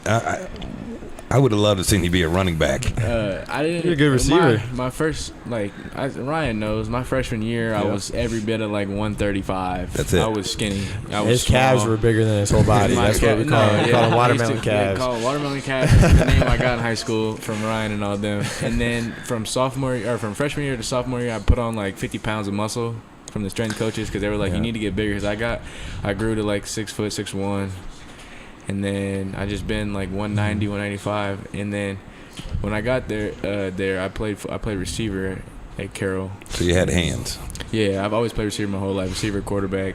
I would have loved to seen you be a running back. I didn't. You're a good receiver. My first, Ryan knows, my freshman year, I was every bit of, like, 135. That's it. I was skinny. His calves were bigger than his whole body. That's what we call them. We call them watermelon calves. Call watermelon calves. That's the name I got in high school from Ryan and all them. And then from freshman year to sophomore year, I put on, like, 50 pounds of muscle from the strength coaches, because they were like, you need to get bigger. Because I grew to, like, 6 foot, 6'1". And then I just been like 190, 195. And then when I got there, I played receiver at Carroll. So you had hands. Yeah, I've always played receiver my whole life, receiver, quarterback.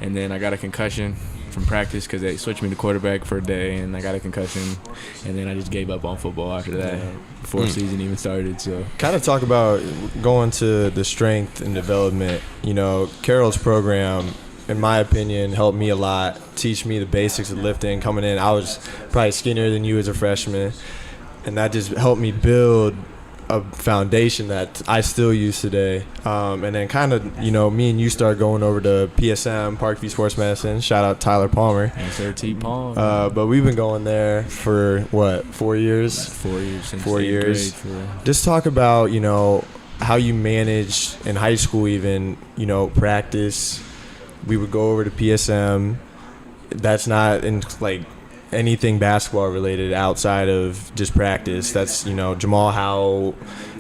And then I got a concussion from practice because they switched me to quarterback for a day, and I got a concussion. And then I just gave up on football after that, before season even started. So kind of talk about going to the strength and development. You know, Carroll's program, in my opinion, helped me a lot, teach me the basics of lifting. Coming in, I was probably skinnier than you as a freshman, and that just helped me build a foundation that I still use today. And then kind of, you know, me and you started going over to PSM, Parkview Sports Medicine. Shout out Tyler Palmer. Yes, sir, T. Palmer. But we've been going there for, what, 4 years? 4 years. Since 4 years. Just talk about, you know, how you managed in high school even, you know, practice. We would go over to PSM. That's not in, like, anything basketball related outside of just practice. That's, you know, Jamal Howell,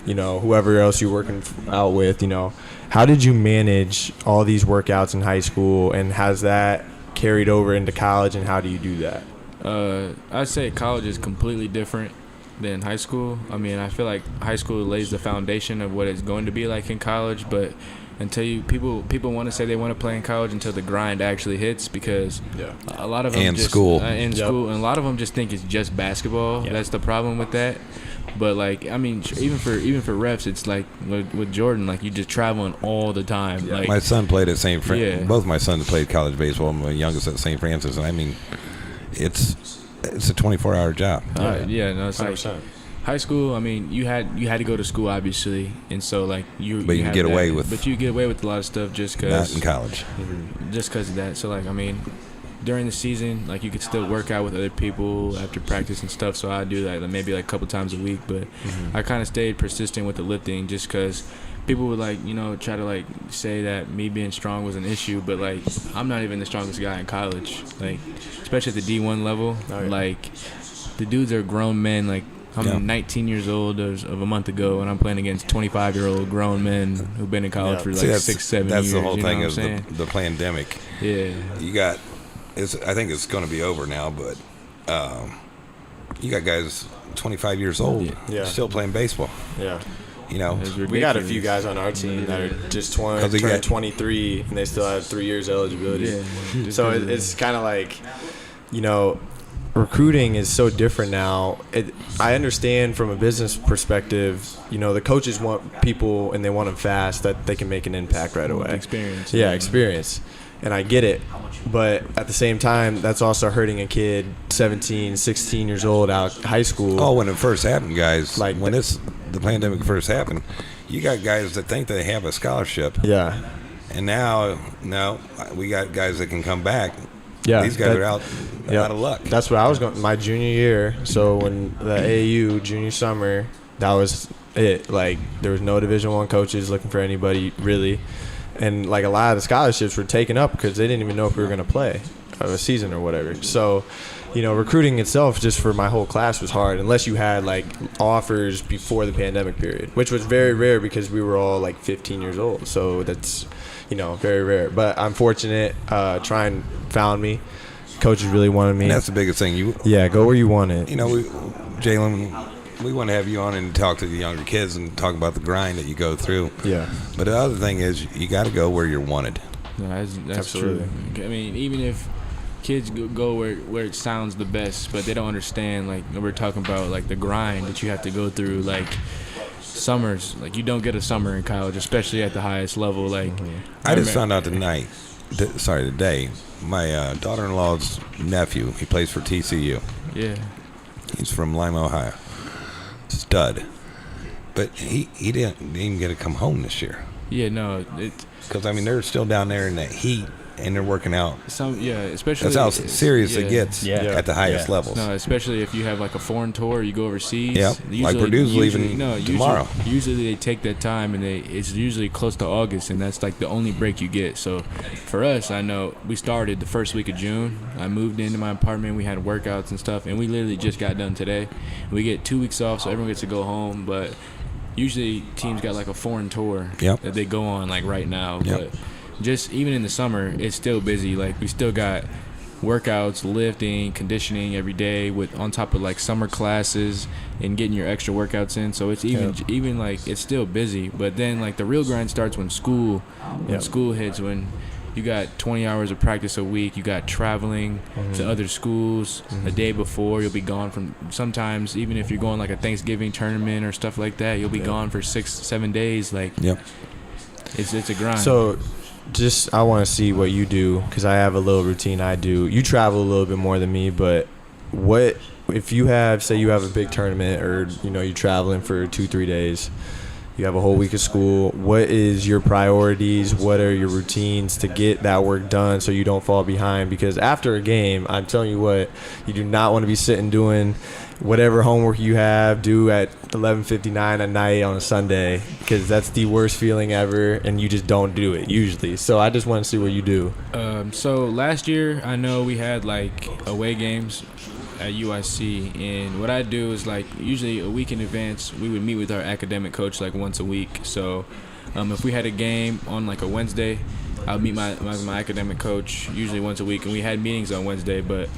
you know, whoever else you're working out with, you know. How did you manage all these workouts in high school, and has that carried over into college, and how do you do that? I'd say college is completely different than high school. I mean, I feel like high school lays the foundation of what it's going to be like in college, but until people want to say they want to play in college until the grind actually hits, because a lot of them And just, school. and school, and a lot of them just think it's just basketball. That's the problem with that. But like, I mean, even for refs, it's like with Jordan, like you just traveling all the time. Like, my son played at St. Francis. Yeah. Both my sons played college baseball. My youngest at St. Francis, and I mean, it's a 24-hour job. No, it's 100%. like high school. I mean, you had to go to school, obviously, and so like you. But you have get that, away with- But you get away with a lot of stuff just because. Not in college. Just because of that. So like, I mean, during the season, like you could still work out with other people after practice and stuff. So I do that like, maybe like a couple times a week. But I kind of stayed persistent with the lifting just because people would like, try to like say that me being strong was an issue. But like, I'm not even the strongest guy in college. Like, especially at the D1 level. Like, the dudes are grown men. Like, I'm 19 years old of a month ago, and I'm playing against 25-year-old grown men who've been in college for like 6-7 years. That's the whole you know thing what is I'm saying? the pandemic. Yeah. You got, I think it's going to be over now, but you got guys 25 years old still playing baseball. Yeah. We got a few guys on our team that are just turned 23, and they still have 3 years eligibility. Yeah. So it's kind of like, recruiting is so different now. I understand from a business perspective, the coaches want people and they want them fast that they can make an impact right away. Experience. Yeah, experience. And I get it. But at the same time, that's also hurting a kid 17, 16 years old out of high school. Oh, when it first happened, guys, Like when the pandemic first happened, you got guys that think they have a scholarship. Yeah. And now we got guys that can come back. Yeah. These guys are out of luck. That's what I was going my junior year. So when the AAU junior summer, that was it. Like, there was no Division I coaches looking for anybody really. And like a lot of the scholarships were taken up because they didn't even know if we were going to play a season or whatever. So, recruiting itself just for my whole class was hard unless you had like offers before the pandemic period, which was very rare because we were all like 15 years old. So that's, very rare. But I'm fortunate. Trine found me. Coaches really wanted me. And that's the biggest thing. Go where you want it. Jalen, we want to have you on and talk to the younger kids and talk about the grind that you go through. Yeah. But the other thing is you got to go where you're wanted. No, that's Absolutely. true. I mean, even if kids go where it sounds the best, but they don't understand, like, we're talking about, like, the grind that you have to go through, like, summers. Like, you don't get a summer in college, especially at the highest level. Like, I just found out today, my daughter-in-law's nephew, he plays for TCU. Yeah. He's from Lima, Ohio. Stud. But he didn't even get to come home this year. Yeah, no. Because, they're still down there in that heat, and they're working out. Especially. That's how serious it gets Yeah. at the highest levels. No, especially if you have like a foreign tour, you go overseas. Yep. Like Purdue's leaving tomorrow. Usually they take that time, and it's usually close to August, and that's like the only break you get. So for us, I know we started the first week of June. I moved into my apartment. We had workouts and stuff, and we literally just got done today. We get 2 weeks off, so everyone gets to go home. But usually teams got like a foreign tour that they go on like right now. Yep. But just even in the summer, it's still busy. Like, we still got workouts, lifting, conditioning every day on top of like summer classes and getting your extra workouts in. So it's even like it's still busy. But then like the real grind starts when school hits, when you got 20 hours of practice a week, you got traveling to other schools a day before. You'll be gone from, sometimes even if you're going like a Thanksgiving tournament or stuff like that, you'll be gone for 6-7 days. Like, it's a grind. So I want to see what you do, because I have a little routine I do. You travel a little bit more than me, but what if you have a big tournament, or you're traveling for 2-3 days, you have a whole week of school, what is your priorities? What are your routines to get that work done so you don't fall behind? Because after a game, I'm telling you what, you do not want to be sitting doing whatever homework you have due at 11:59 at night on a Sunday, because that's the worst feeling ever, and you just don't do it usually. So I just want to see what you do. So last year, I know we had like away games at UIC, and what I do is like usually a week in advance, we would meet with our academic coach like once a week. So if we had a game on like a Wednesday, I would meet my academic coach usually once a week, and we had meetings on Wednesday. But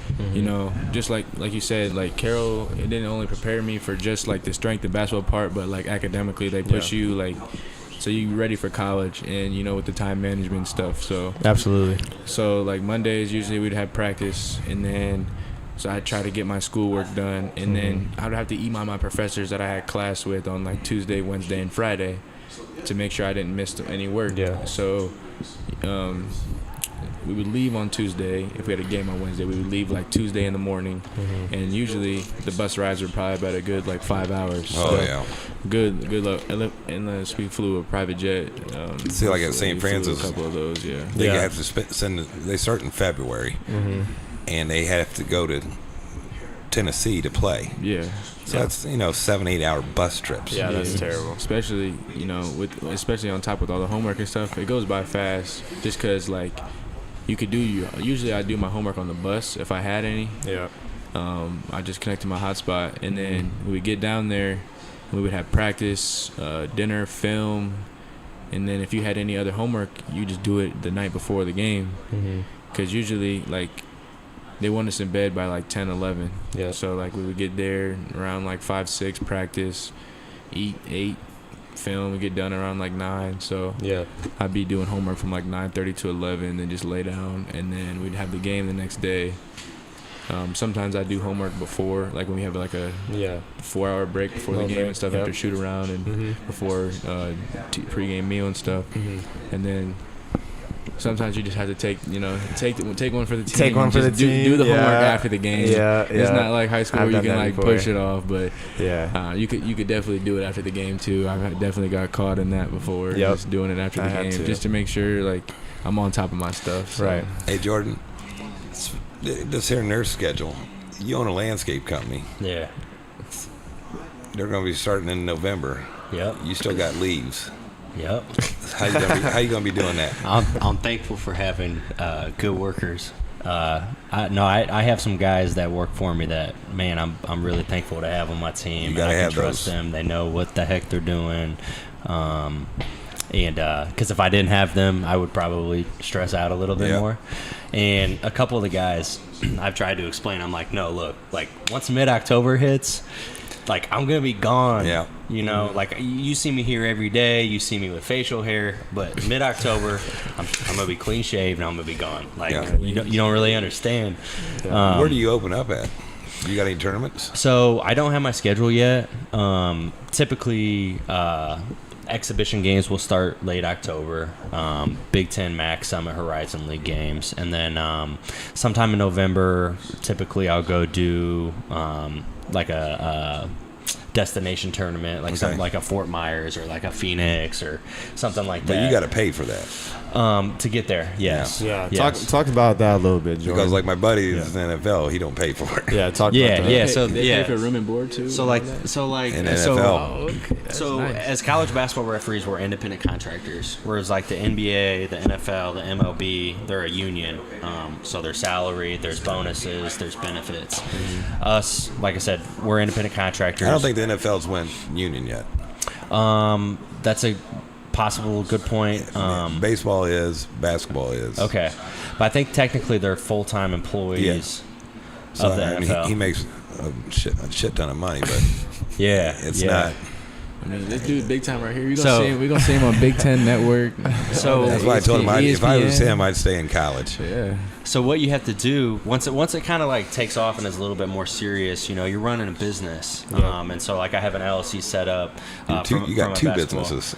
just like you said, like Carol, it didn't only prepare me for just like the strength and basketball part, but like academically they push you like so you ready for college, and with the time management stuff. So Absolutely. so like Mondays usually we'd have practice, and then so I'd try to get my schoolwork done, and then I would have to email my professors that I had class with on like Tuesday, Wednesday, and Friday to make sure I didn't miss any work. Yeah. So we would leave on Tuesday. If we had a game on Wednesday, we would leave like Tuesday in the morning, and usually the bus rides were probably about a good like 5 hours. Oh, So yeah. Good luck. Unless we flew a private jet. See, like at so St. we flew Francis. a couple of those, yeah. They Yeah. have to send. They start in February, and they have to go to Tennessee to play. Yeah. So that's 7-8 hour bus trips. Yeah, that's terrible. Especially especially on top with all the homework and stuff, it goes by fast. Just because like you could do usually I do my homework on the bus if I had any. Yeah. I just connect to my hotspot, and then we would get down there. We would have practice, dinner, film, and then if you had any other homework, you just do it the night before the game. Because usually, like, they want us in bed by like 10, 11. Yeah. So like we would get there around like 5, 6, practice, eat 8, film. We get done around like 9. So Yeah. I'd be doing homework from like 9:30 to 11, then just lay down, and then we'd have the game the next day. Sometimes I do homework before, like when we have like a Yeah. 4-hour break before the Long game break, and stuff, yep. after shoot around and before pregame meal and stuff. And then sometimes you just have to take one for the team. Take one for Just the team, Do the yeah. homework after the game. Yeah, It's yeah. not like high school I've where you done can that like push before. it off, but Yeah. you could definitely do it after the game too. I've definitely got caught in that before. Yep. Just doing it after I the had game, to. just to make sure like I'm on top of my stuff. So. Right. Hey, Jordan, this here in their schedule, you own a landscape company. Yeah. They're going to be starting in November. Yep. You still got leaves. Yep. How you going to be doing that? I'm thankful for having good workers. I have some guys that work for me that, man, I'm really thankful to have on my team. You gotta and I can have trust those. them. They know what the heck they're doing. And because if I didn't have them, I would probably stress out a little bit Yeah. more. And a couple of the guys, I've tried to explain. I'm like, no, look, like once mid-October hits, like I'm gonna be gone. Yeah. Like you see me here every day. You see me with facial hair, but mid-October, I'm gonna be clean shaved and I'm gonna be gone. Like Yeah. you don't really understand. Where do you open up at? You got any tournaments? So I don't have my schedule yet. Typically, exhibition games will start late October. Big Ten MAC Summit Horizon League games, and then sometime in November, typically I'll go do like a destination tournament, like something like a Fort Myers or like a Phoenix or something like that. But you got to pay for that. To get there. Yes. Yeah. Yes. Talk about that a little bit, Jordan. Because like my buddy is in the NFL, he don't pay for it. Yeah. Talk Yeah, about that. yeah. So They yeah. pay for room and board too. So like In so NFL. So as college basketball referees, we're independent contractors, whereas like the NBA, the NFL, the MLB, they're a union. So there's salary, there's bonuses, there's benefits. Us, like I said, we're independent contractors. I don't think the NFL's went union yet. That's a possible good point. Baseball is, basketball is. Okay, but I think technically they're full-time employees So, of the I mean, NFL. he makes a shit ton of money, but yeah, it's yeah. not. I mean, this dude big time right here. We're So- gonna see him on Big Ten Network. So- That's why I told him if I was ESPN. him, I'd stay in college. Yeah. So what you have to do once it kind of like takes off and is a little bit more serious, you're running a business, and so like I have an LLC set up. You got two from a basketball. businesses.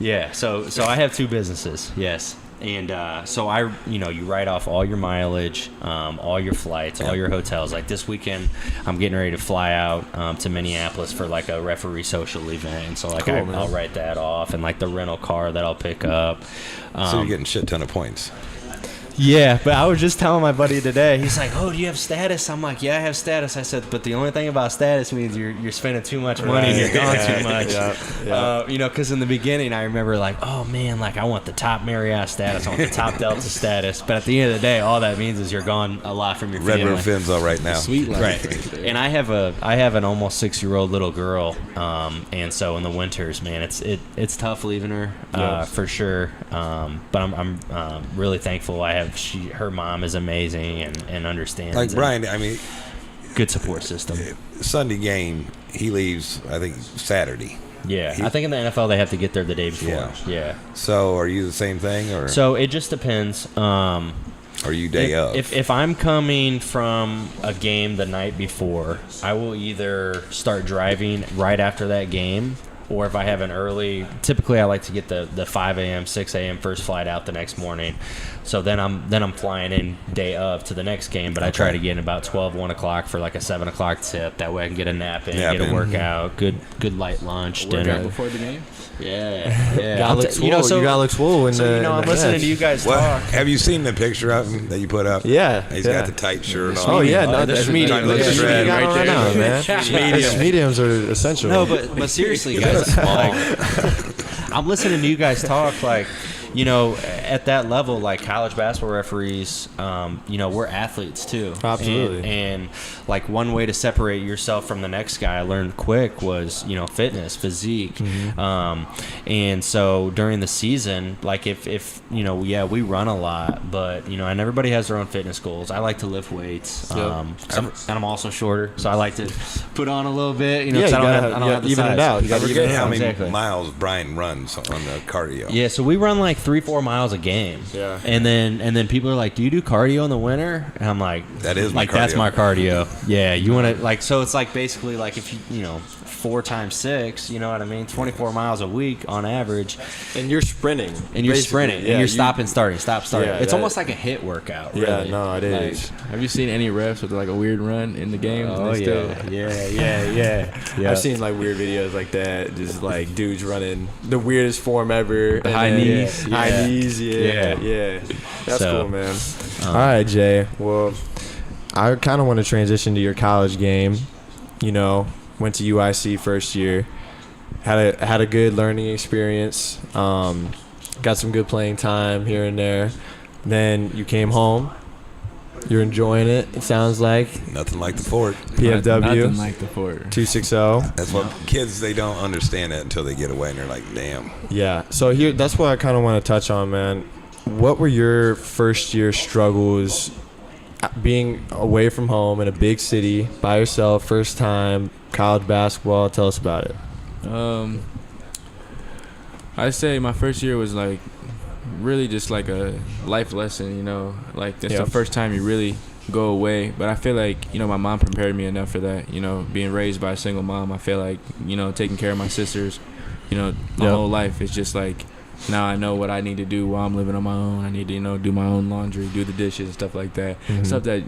Yeah, so I have two businesses, yes, and so you write off all your mileage, all your flights, all your hotels. Like this weekend, I'm getting ready to fly out to Minneapolis for like a referee social event, and so like Cool, man. I'll write that off, and like the rental car that I'll pick up. So you're getting shit ton of points. Yeah, but I was just telling my buddy today. He's like, "Oh, do you have status?" I'm like, "Yeah, I have status." I said, "But the only thing about status means you're spending too much money and you're gone too much." Because in the beginning, I remember like, "Oh man, like I want the top Marriott status, I want the top Delta status." But at the end of the day, all that means is you're gone a lot from your Red family. River Fins all right now. Sweet life. Right. And I have an almost 6-year-old little girl, and so in the winters, man, it's tough leaving her for sure. But I'm really thankful. I have her mom is amazing and understands. Like and Brian, I mean, good support system. Sunday game, he leaves, I think, Saturday. Yeah, I think in the NFL they have to get there the day before. Yeah. So are you the same thing, or So it just depends. are you day of? If I'm coming from a game the night before, I will either start driving right after that game, or if I have an early, typically I like to get the 5 a.m., 6 a.m. first flight out the next morning. So then I'm flying in day of to the next game, but I try to get in about 12, 1 o'clock for like a 7 o'clock tip. That way I can get a nap in, get a workout, good light lunch, dinner. before the game. Yeah. Gotta look swole. You gotta look swole in the. I'm listening to you guys talk. Have you seen the picture of him that you put up? Yeah. He's got the tight shirt on. Oh yeah, no, that's medium. medium. Look Medium at right now, man. Mediums are essential. No, but seriously, guys, I'm listening to you guys talk like, at that level, like college basketball referees, we're athletes too. Absolutely. And like one way to separate yourself from the next guy, I learned quick was, fitness, physique. And so during the season, like if we run a lot, but, and everybody has their own fitness goals. I like to lift weights. And I'm also shorter, so I like to put on a little bit, because I don't have the even size. it out. You I gotta even forget it how out. many miles Brian runs on the cardio. Yeah, so we run like 3-4 miles a game. Yeah. And then people are like, "Do you do cardio in the winter?" And I'm like, That is my like that's cardio. my cardio. Yeah, you want to like so it's like basically like if you 4 times 6, you know what I mean? 24 miles a week on average. And you're sprinting. And you're basically. sprinting. Yeah, and you're stopping, starting, stop, starting. Yeah, it's that- almost like a hit workout. Yeah, Really. no, it Like, is. Have you seen any refs with like a weird run in the game? Oh They still- yeah. I've seen like weird videos like that, just like dudes running the weirdest form ever. The high knees. High knees, Yeah. yeah. That's So, cool, man. All right, Jay. Well, I kind of want to transition to your college game. Went to UIC first year. Had a good learning experience. Got some good playing time here and there. Then you came home. You're enjoying it. It sounds like Nothing like the fort. PFW Nothing like the fort. 260. That's what kids, they don't understand that until they get away and they're like, damn. Yeah. So here, that's what I kind of want to touch on, man. What were your first year struggles being away from home in a big city by yourself, first time, college basketball? Tell us about it. I'd say my first year was like really just like a life lesson, like that's the first time you really go away. But I feel like, my mom prepared me enough for that, being raised by a single mom. I feel like, taking care of my sisters, my whole life. It's just like, now I know what I need to do while I'm living on my own. I need to, do my own laundry, do the dishes and stuff like that. Stuff that,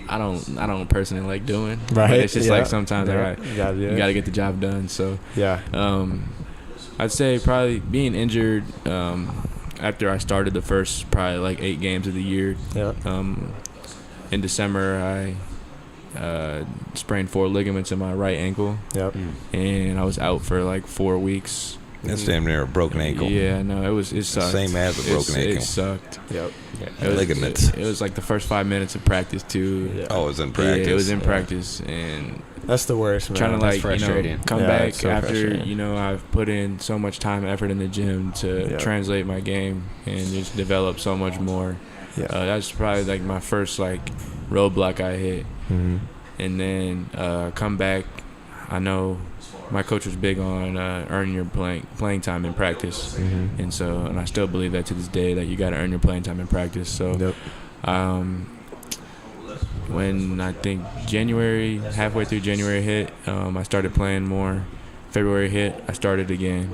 I don't personally like doing. Right. But it's just like sometimes, all right, You gotta do you it. got to get the job done. So, Yeah. I'd say probably being injured after I started the first probably like 8 games of the year. Yeah. In December, I sprained 4 ligaments in my right ankle, Yep. and I was out for like 4 weeks. That's damn near a broken ankle. Yeah, no, it sucked. Same as a broken ankle. It sucked. Yep. It was, Ligaments. It was like the first 5 minutes of practice too. Yeah. Oh, it was in Yeah, practice. it was in practice, and That's the worst, man. trying to That's like frustrating. come Yeah, back it's so after frustrating. I've put in so much time and effort in the gym to Yeah. translate my game and just develop so much more. Yeah. That's probably like my first like roadblock I hit. Mhm. And then come back. I know my coach was big on earning your playing time in practice, and I still believe that to this day, that you got to earn your playing time in practice. So Yep. when I think halfway through January hit, I started playing more. February hit, I started again.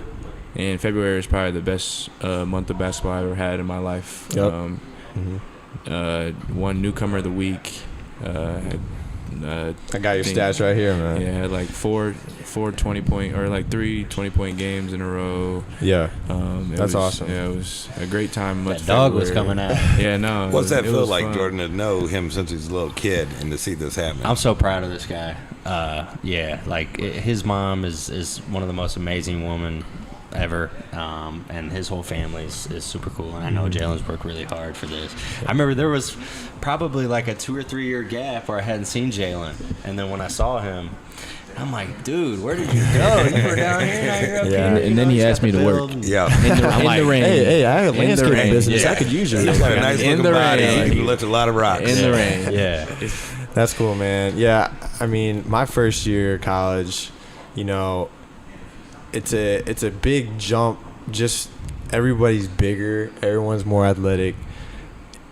And February is probably the best month of basketball I ever had in my life. Yep. One newcomer of the week. I got your stats right here, man. Yeah, like 4 20-point or like 3 20-point games in a row. Yeah. That's awesome. Yeah, it was a great time. That dog was coming out. Yeah, no. What's that it feel was like, fun. Jordan, to know him since he's a little kid and to see this happen? I'm so proud of this guy. His mom is one of the most amazing women ever, and his whole family is super cool, and I know Jalen's worked really hard for this. I remember there was probably like a 2 or 3 year gap where I hadn't seen Jalen, and then when I saw him, I'm like, dude, where did you go? You were down here, now you're up Yeah. And here. then he he's asked got me the to work. build and- Yeah. In the rain. Hey, I have a In the landscaping rain. business. Yeah. I could use you. He's got a nice In looking the body. rain. He can lift a lot of rocks. In the rain. Yeah. That's cool, man. Yeah, I mean, my first year of college, it's a big jump. Just everybody's bigger. Everyone's more athletic.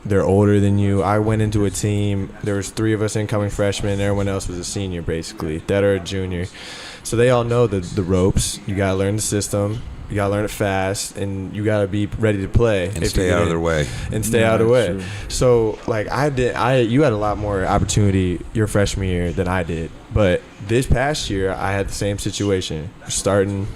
They're older than you. I went into a team. There was 3 of us incoming freshmen. And everyone else was a senior, basically, that are a junior. So they all know the ropes. You gotta learn the system. You gotta learn it fast, and you gotta be ready to play And stay out of their way. And stay out of the way. True. So like you had a lot more opportunity your freshman year than I did. But this past year, I had the same situation. Starting,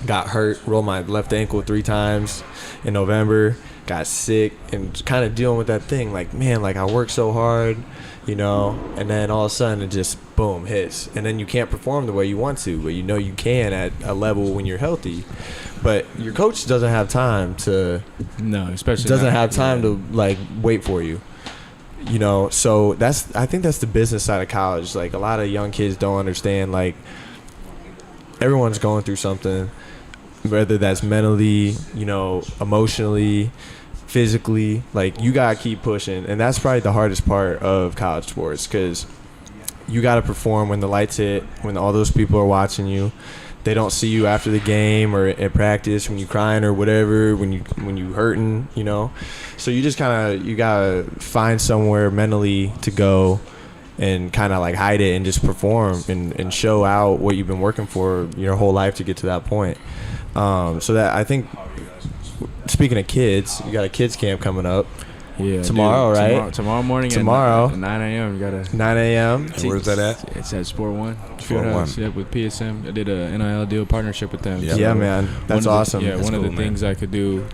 got hurt, rolled my left ankle 3 times in November. Got sick and kind of dealing with that thing. Like, man, like I worked so hard, and then all of a sudden it just boom hits, and then you can't perform the way you want to, but you can at a level when you're healthy. But your coach doesn't have time to. No, especially doesn't not- have time yeah. to like wait for you. So I think that's the business side of college. Like a lot of young kids don't understand. Like everyone's going through something, whether that's mentally, emotionally, physically. Like you gotta keep pushing, and that's probably the hardest part of college sports, because you gotta perform when the lights hit, when all those people are watching you. They don't see you after the game or at practice when you crying or whatever, when you hurting, So you just you gotta find somewhere mentally to go and kind of like hide it and just perform and show out what you've been working for your whole life to get to that point. So that, I think, speaking of kids, you got a kids camp coming up. Yeah, Tomorrow, dude, right? Tomorrow morning. Tomorrow. At 9 a.m. You gotta. 9 a.m. And where's that at? It's at Sport One. Sport Fieldhouse, One. Yep, with PSM. I did a NIL deal partnership with them. Yeah. Yeah, man. That's awesome. Yeah, That's one of the cool, man. things I could do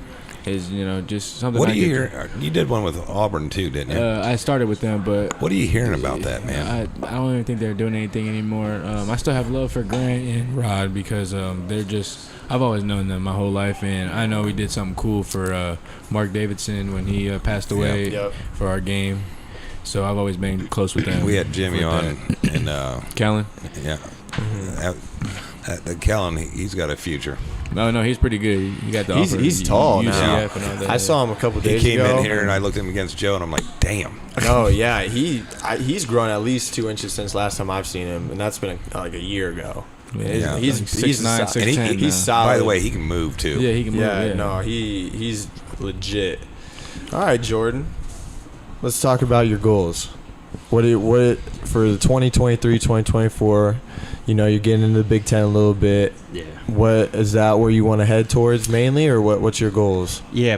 is just something. What I do you could- hear? You did one with Auburn too, didn't you? I started with them, but What are you hearing about that, man? I don't even think they're doing anything anymore. I still have love for Grant and Rod because they're just. I've always known them my whole life, and I know we did something cool for Mark Davidson when he passed away Yep. for our game. So I've always been close with them. We had Jimmy with on, and Callan. yeah, Kellen, he's got a future. No, he's pretty good. He got the offer. He's tall now. UCF and all that. I saw him a couple He days came ago. in here, and I looked at him against Joe, and I'm like, damn. Oh yeah, he's grown at least 2 inches since last time I've seen him, and that's been like a year ago. Yeah. He's Like he's 6'9", so- 6'10" And he's now. solid. By the way, he can move too. Yeah, he can move. Yeah, Yeah, no, he's legit. All right, Jordan. Let's talk about your goals. What for the 2023-2024? You're getting into the Big Ten a little bit. Yeah. What is that? Where you want to head towards mainly, or what's your goals? Yeah,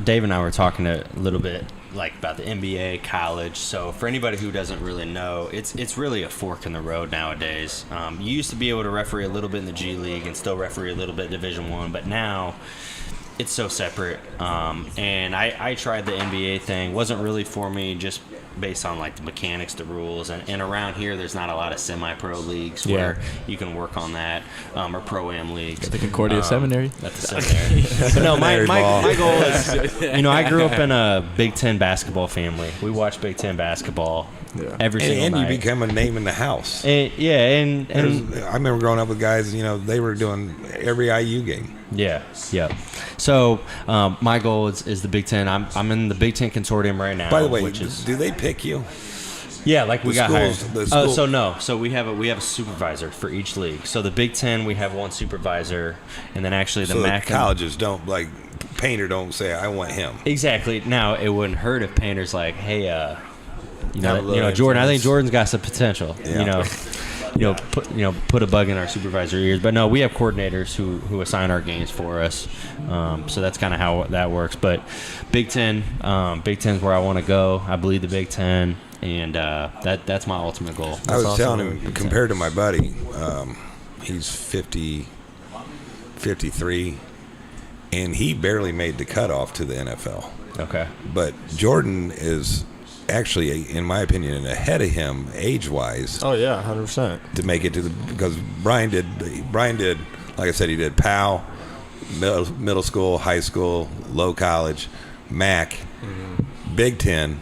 Dave and I were talking a little bit about the NBA, college. So for anybody who doesn't really know, it's really a fork in the road nowadays. You used to be able to referee a little bit in the G League and still referee a little bit in Division I, but now it's so separate. And I tried the NBA thing. Wasn't really for me, just based on the mechanics, the rules, and around here there's not a lot of semi-pro leagues where you can work on that, or pro-am leagues. The Concordia Seminary. That's the seminary. But no, my goal is, I grew up in a Big Ten basketball family. We watch Big Ten basketball every single And night. you become a name in the house. And I remember growing up with guys, they were doing every IU game. yeah. So my goal is the Big Ten. I'm in the Big Ten consortium right now. By the way, which is do they pick you? yeah, we the got schools- hired. the school- So we have a supervisor for each league. So the Big Ten, we have one supervisor, and then actually the So the MAC colleges don't Painter don't say I want him. Exactly. Now it wouldn't hurt if Painter's like, hey, Have a little Jordan. I think influence. Jordan's got some potential. Yeah. Put a bug in our supervisor ears. But no, we have coordinators who assign our games for us. So that's kind of how that works. But Big Ten's where I want to go. I bleed the Big Ten, and that's my ultimate goal. I was awesome. telling him, compared to my buddy, he's 53, and he barely made the cutoff to the NFL. Okay. But Jordan is actually, in my opinion, ahead of him age-wise Oh yeah, 100%. to make it to because Brian did, like I said, he did POW, middle school, high school, low college, MAC, Big Ten,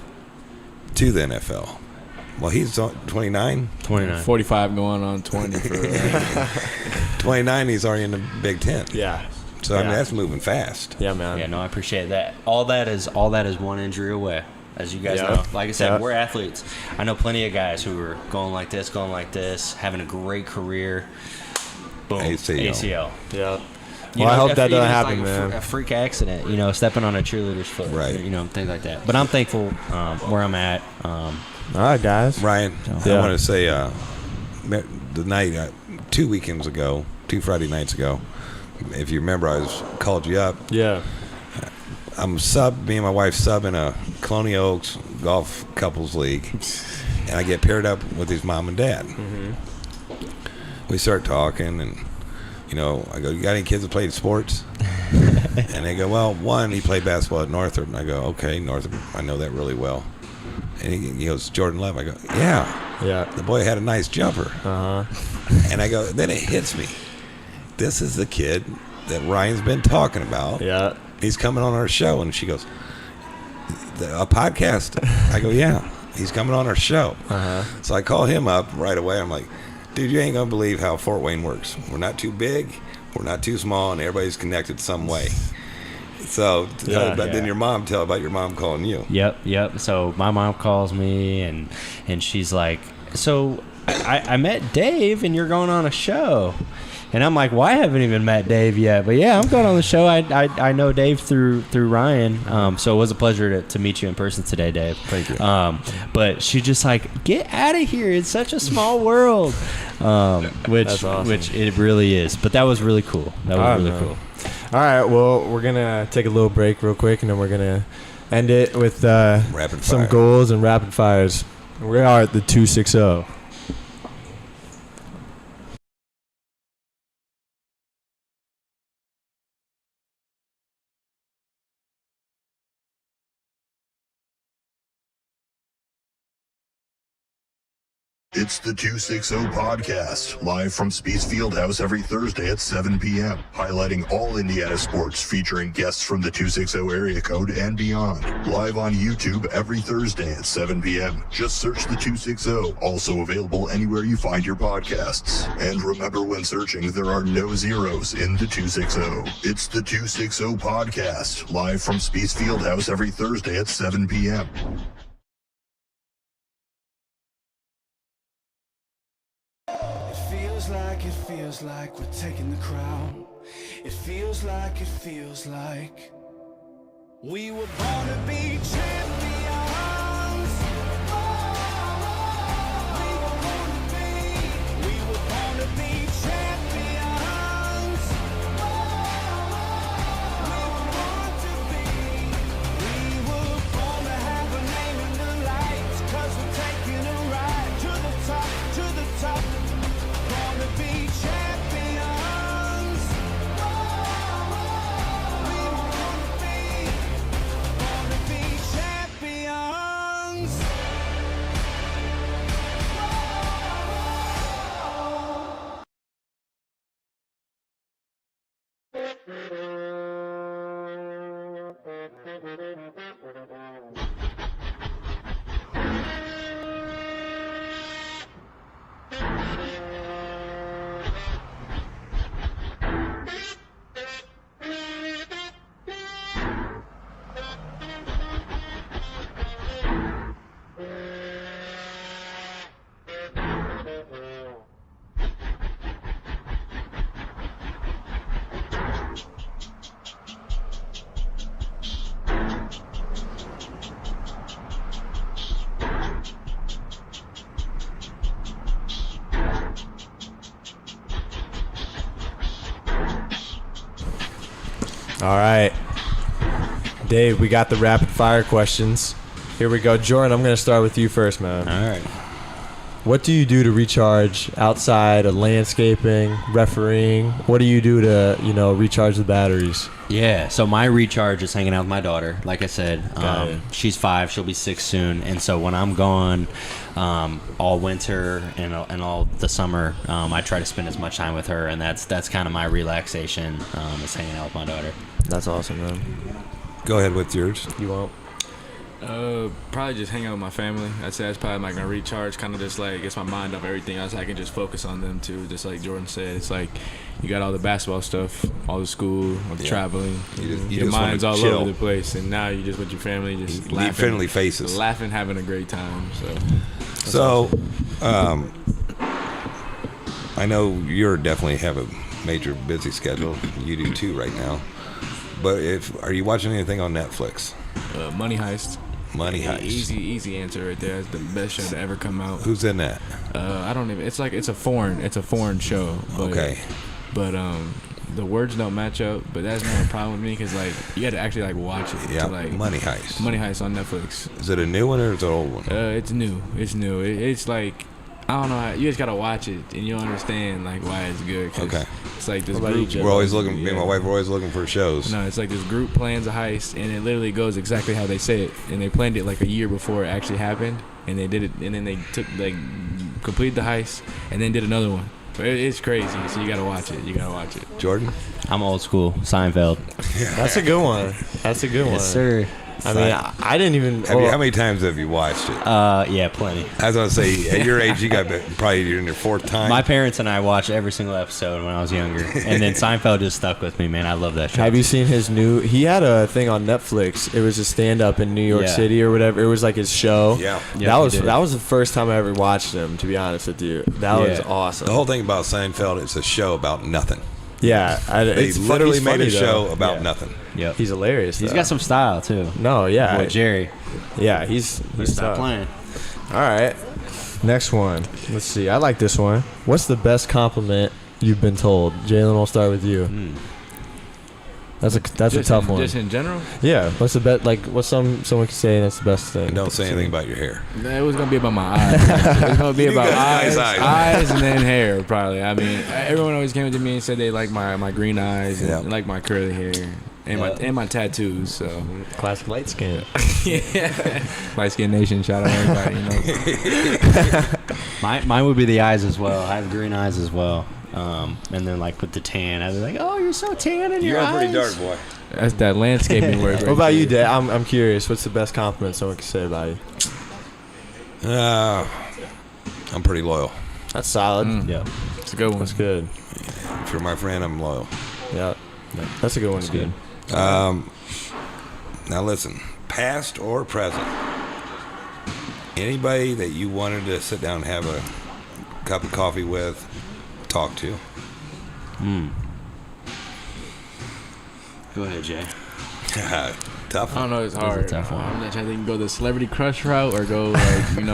to the NFL. Well, he's 29. 29. 45 going on 20 for 29, he's already in the Big Ten. Yeah. So, I mean, Yeah. that's moving fast. Yeah, man. Yeah, no, I appreciate that. All that is one injury away, as you guys Yeah. know. Like I said, Yeah. we're athletes. I know plenty of guys who are going like this, having a great career, Boom. ACL. ACL. Yeah. You Well, I know, hope that even doesn't if, happen, man. A freak accident, stepping on a cheerleader's foot, Right. Things like that. But I'm thankful where I'm at. All right, guys. Ryan, Yeah. I want to say the night, 2 weekends ago, 2 Friday nights ago, if you remember, called you up. Yeah. Me and my wife sub in a Colonial Oaks golf couples league, and I get paired up with his mom and dad. Mm-hmm. We start talking, and I go, "You got any kids that played sports?" And they go, "Well, one, he played basketball at Northrop." And I go, "Okay, Northrop, I know that really well." And he goes, "Jordan Love." I go, "Yeah, Yeah. the boy had a nice jumper." Uh-huh. And I go, then it hits me. This is the kid that Ryan's been talking about. Yeah. He's coming on our show. And she goes, "A podcast?" I go, "Yeah, he's coming on our show." Uh-huh. So I call him up right away. I'm like, "Dude, you ain't going to believe how Fort Wayne works. We're not too big, we're not too small, and everybody's connected some way." So then your mom, tell about your mom calling you. Yep. So my mom calls me, and she's like, "So I met Dave, and you're going on a show." And I'm like, "Well, I haven't even met Dave yet, but yeah, I'm going on the show. I know Dave through Ryan, so it was a pleasure to meet you in person today, Dave." Thank you. But she just like, "Get out of here! It's such a small world," which That's awesome. which it really is. But that was really cool. That was really cool. All right, well, we're going to take a little break real quick, and then we're going to end it with Rapid some fire. goals and rapid fires. We are at the 260. It's the 260 podcast, live from Spiece Fieldhouse every Thursday at 7 p.m., highlighting all Indiana sports, featuring guests from the 260 area code and beyond. Live on YouTube every Thursday at 7 p.m. Just search the 260, also available anywhere you find your podcasts. And remember, when searching, there are no zeros in the 260. It's the 260 podcast, live from Spiece Fieldhouse every Thursday at 7 p.m. It feels like we're taking the crown. It feels like we were born to be champions. We were born to be champions. We were born to have a name in the lights, 'cause we're taking a ride to the top, to the top. Born to be champions. We were born to be champions. All right. Dave, we got the rapid fire questions. Here we go. Jordan, I'm going to start with you first, man. All right. What do you do to recharge outside of landscaping, refereeing? What do you do to, recharge the batteries? Yeah, so my recharge is hanging out with my daughter. Like I said, Got it. she's 5, she'll be 6 soon, and so when I'm gone all winter and all the summer, I try to spend as much time with her, and that's kind of my relaxation, is hanging out with my daughter. That's awesome, man. Go ahead with yours. You won't? Probably just hang out with my family. I'd say that's probably like my recharge, kind of just like gets my mind off everything else. I can just focus on them too. Just like Jordan said, it's like you got all the basketball stuff, all the school, all the traveling. You Your just mind's wanna all chill. over the place, and now you just with your family, just Need laughing, friendly faces. having a great time. So I know you're definitely have a major busy schedule. You do too right now. But are you watching anything on Netflix? Money Heist. Money Heist. Easy answer right there. It's the best show to ever come out. Who's in that? I don't even. It's a foreign show. But, Okay. But the words don't match up. But that's not a problem with me because like you got to actually like watch it. Yeah. To, like, Money Heist. Money Heist on Netflix. Is it a new one or is it an old one? It's new. It's like I don't know. You just gotta watch it and you'll understand like why it's good. 'Cause Okay. It's like this What about you, group. Jeff? We're always looking. Me and my wife are always looking for shows. No, it's like this group plans a heist, and it literally goes exactly how they say it. And they planned it like a year before it actually happened, and they did it, and then they completed the heist, and then did another one. But it's crazy, so you gotta watch it. Jordan? I'm old school. Seinfeld. That's a good one. That's a good one. Yes, sir. I mean, I didn't even. How many times have you watched it? Yeah, plenty. I was gonna say, at your age, you got probably you're in your fourth time. My parents and I watched every single episode when I was younger, and then Seinfeld just stuck with me, man. I love that show. Have you seen his new? He had a thing on Netflix. It was a stand-up in New York Yeah. City or whatever. It was like his show. Yeah. Yeah, he did. that was the first time I ever watched him. To be honest with you, that was Yeah. awesome. The whole thing about Seinfeld, it's a show about nothing. Yeah, They it's literally he's made funny, a show though. about Yeah. nothing. Yep. He's hilarious. He's though. got some style too. No, yeah, Boy, Jerry. yeah. He's Stop tough. playing. All right, next one. Let's see. I like this one. What's the best compliment you've been told? Jalen, we'll start with you. That's a tough one. Just in general, Yeah. What's the best? Like, what's someone could say that's the best thing? And don't say anything about your hair. it was gonna be about my eyes. It was gonna be You about got nice eyes. and then hair probably. I mean, everyone always came up to me and said they like my green eyes and Yeah. like my curly hair. And my tattoos, so Classic light skin. yeah. Light Skin Nation, shout out everybody, you know. Mine would be the eyes as well. I have green eyes as well. And then like with the tan, I'd be like, "Oh, you're so tan in You your are eyes." pretty dark, boy. That's that landscaping work. What about you, Dad? I'm curious. What's the best compliment someone could say about you? I'm pretty loyal. That's solid. Yeah. It's a good one. That's good. If you're my friend, I'm loyal. Yeah, that's a good one. Good. Now listen, past or present, anybody that you wanted to sit down and have a cup of coffee with, talk to. Go ahead, Jay. Tough. I don't know. It's That was a hard. tough one. I'm not trying to think. Go the celebrity crush route or go like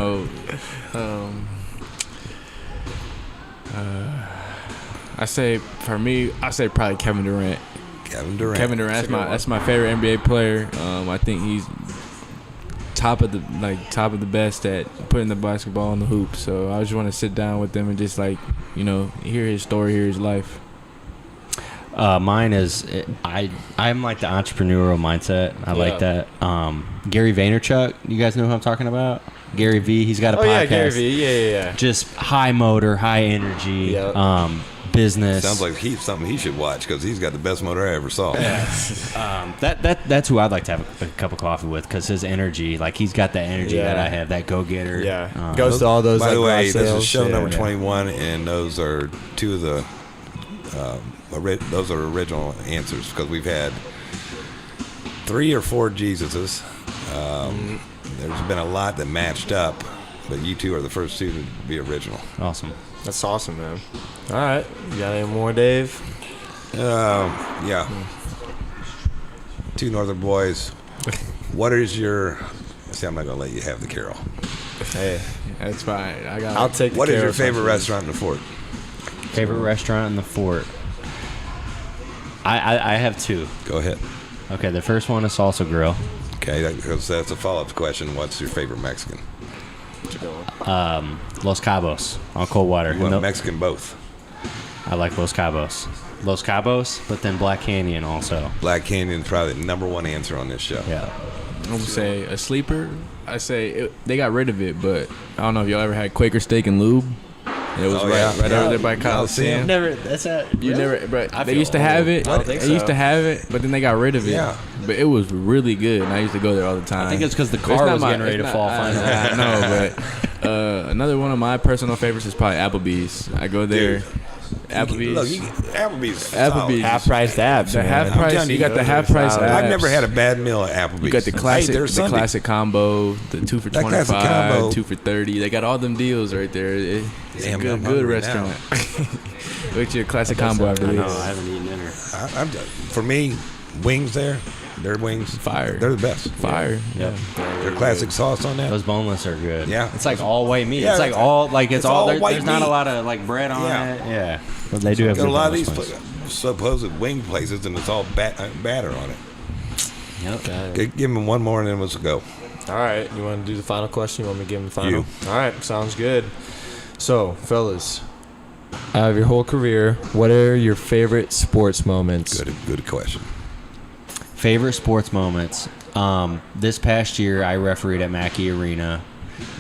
I say for me, I say probably Kevin Durant. Kevin Durant. Kevin Durant, that's my favorite NBA player. I think he's top of the best at putting the basketball in the hoop. So I just want to sit down with them and just hear his story, hear his life. Mine is I'm like the entrepreneurial mindset. I like that. Gary Vaynerchuk, you guys know who I'm talking about? Gary V. He's got a podcast. Yeah, Gary V. Yeah. Just high motor, high energy, Yep. business. Sounds like something he should watch because he's got the best motor I ever saw. That's who I'd like to have a cup of coffee with because his energy, like he's got that energy that I have, that go getter. Yeah. Goes to all those. By the way, garage this is sales. show number Yeah. 21, and those are two of the those are original answers because we've had 3 or 4 Jesuses. There's been a lot that matched up, but you two are the first two to be original. Awesome. That's awesome, man. All right, you got any more, Dave? Yeah. 2 Northern boys. What is your? See, I'm not gonna let you have the Carol. Hey, That's fine. I'll take. What is your carrot favorite something. restaurant in the Fort? Favorite restaurant in the Fort? I have 2. Go ahead. Okay, the first one is Salsa Grill. Okay, that's a follow-up question. What's your favorite Mexican? Los Cabos on Coldwater. You want And Mexican both. I like Los Cabos. Los Cabos, but then Black Canyon also. Black Canyon's probably the number 1 answer on this show. Yeah. I'm gonna say a sleeper. I say they got rid of it, but I don't know if y'all ever had Quaker Steak and Lube. It was right over there by Coliseum. Never. That's a. You never, but I they feel used to have it. I don't think They used so. to have it, but then they got rid of it. Yeah. But it was really good, and I used to go there all the time. I think it's because the But it's car not was my- getting ready it's to not- fall. I Finally. know, but another one of my personal favorites is probably Applebee's. I go there. Applebee's. Applebee's. Half-priced abs. The man. half I'm price. telling You you, got the those half are price. solid. I've abs. never had a bad meal at Applebee's. You got the classic, Hey, there's the Sunday. classic combo, the 2 for That classic 25, combo. 2 for 30. They got all them deals right there. It's Damn, a good, I'm good hungry restaurant. What's your classic combo after I know. this? I haven't eaten dinner. For me, wings there. Their wings, Fire. They're the best. Fire. Yep. Their classic sauce on that. Those boneless are good. Yeah. It's like all white meat. Yeah, it's like all like it's all. all white There's not a meat. lot of like bread on Yeah. it. Yeah. But they do have Got a good lot of these boneless ones. supposed wing places, and it's all batter on it. Yep. Give them one more, and then let's go. All right, you want to do the final question? You want me to give him the final? You. All right, sounds good. So, fellas, out of your whole career, what are your favorite sports moments? Good question. Favorite sports moments. This past year, I refereed at Mackey Arena,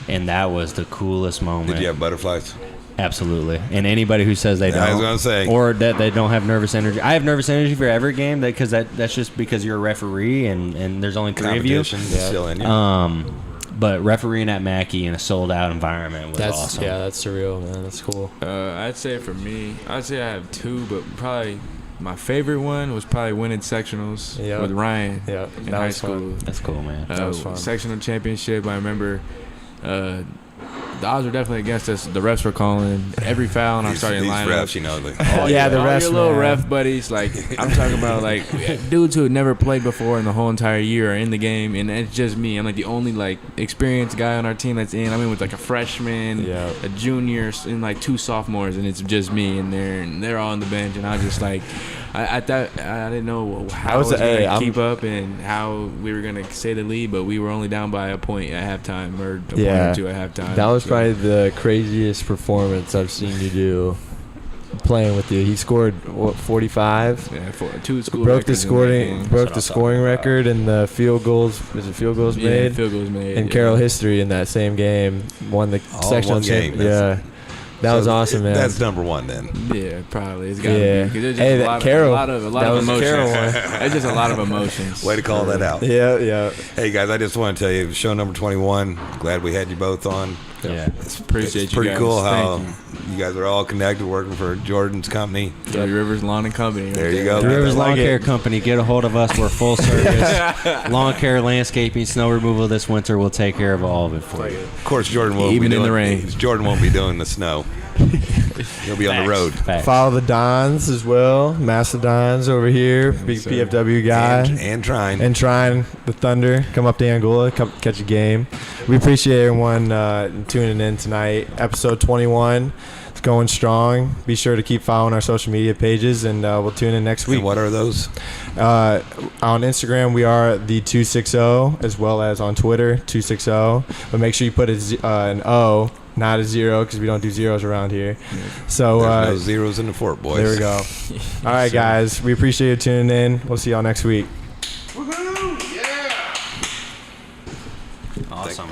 and that was the coolest moment. Did you have butterflies? Absolutely. And anybody who says they don't, I was gonna say. or that they don't have nervous energy. I have nervous energy for every game because that's just because you're a referee and there's only 3 of you. Competition is still in you. But refereeing at Mackey in a sold out environment was awesome. Yeah, that's surreal, man. That's cool. I'd say for me, I'd say I have 2, but probably my favorite one was probably winning sectionals Yep. with Ryan Yep, in that high was school. fun. That's cool, man. That was fun. Sectional championship. I remember the odds were definitely against us. The refs were calling every foul, and I'm starting these lineup. refs, you know. Like, Yeah, the all refs, your little man. ref buddies, like I'm talking about, like dudes who had never played before in the whole entire year are in the game, and it's just me. I'm like the only like experienced guy on our team that's in. I'm in with like a freshman, Yeah. a junior, and like 2 sophomores, and it's just me in there, and they're all on the bench, and I was just like, I thought I didn't know how I was gonna keep up and how we were gonna stay the lead, but we were only down by a point at halftime or a point or 2 at halftime. That was So- probably the craziest performance I've seen you do playing with you. He scored what, 45? Yeah, 2 school Broke the records in that game. scoring record and the field goals. Was it field goals Yeah, made? field goals made. In yeah. Carroll history in that same game, won the All sectional one game. champ. Yeah, that was awesome, man. That's number one then. Yeah, probably. It's gotta Yeah. be. 'Cause there's just Hey, a that lot Carroll- of that was the emotions. Carroll one. It's just a lot of emotions. Way to call that out. yeah. Hey guys, I just want to tell you, show number 21. Glad we had you both on. Yeah. Appreciate It's you pretty guys. cool how Thank you guys are all connected, working for Jordan's company. you. Three Rivers Lawn and Company. There you go. The Rivers like Lawn it. Care Company, get a hold of us. We're full service. Lawn care, landscaping, snow removal this winter. We'll take care of all of it for you. Of course, Jordan won't Even be in the doing- rain. Jordan won't be doing the snow. He'll be on the road. Facts. Follow the Dons as well. Mastodons over here. Big sir. PFW guy. And trying. And trying the Thunder. Come up to Angola. Come catch a game. We appreciate everyone tuning in tonight. Episode 21. It's going strong. Be sure to keep following our social media pages, and we'll tune in next week. And what are those? On Instagram, we are the 260, as well as on Twitter, 260. But make sure you put an O, not a 0, because we don't do zeros around here. So There's no zeros in the fort, boys. there we go. All right, guys. We appreciate you tuning in. We'll see y'all next week. Awesome.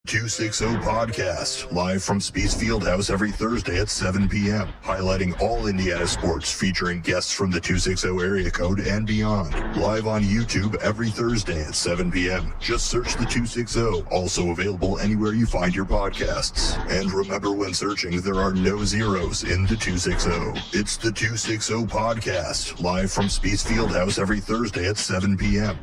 .260 podcast, live from Spiece Fieldhouse every Thursday at 7 p.m., highlighting all Indiana sports, featuring guests from the 260 area code and beyond. Live on YouTube every Thursday at 7 p.m. Just search the 260, also available anywhere you find your podcasts. And remember, when searching, there are no zeros in the 260. It's the 260 podcast, live from Spiece Fieldhouse every Thursday at 7 p.m.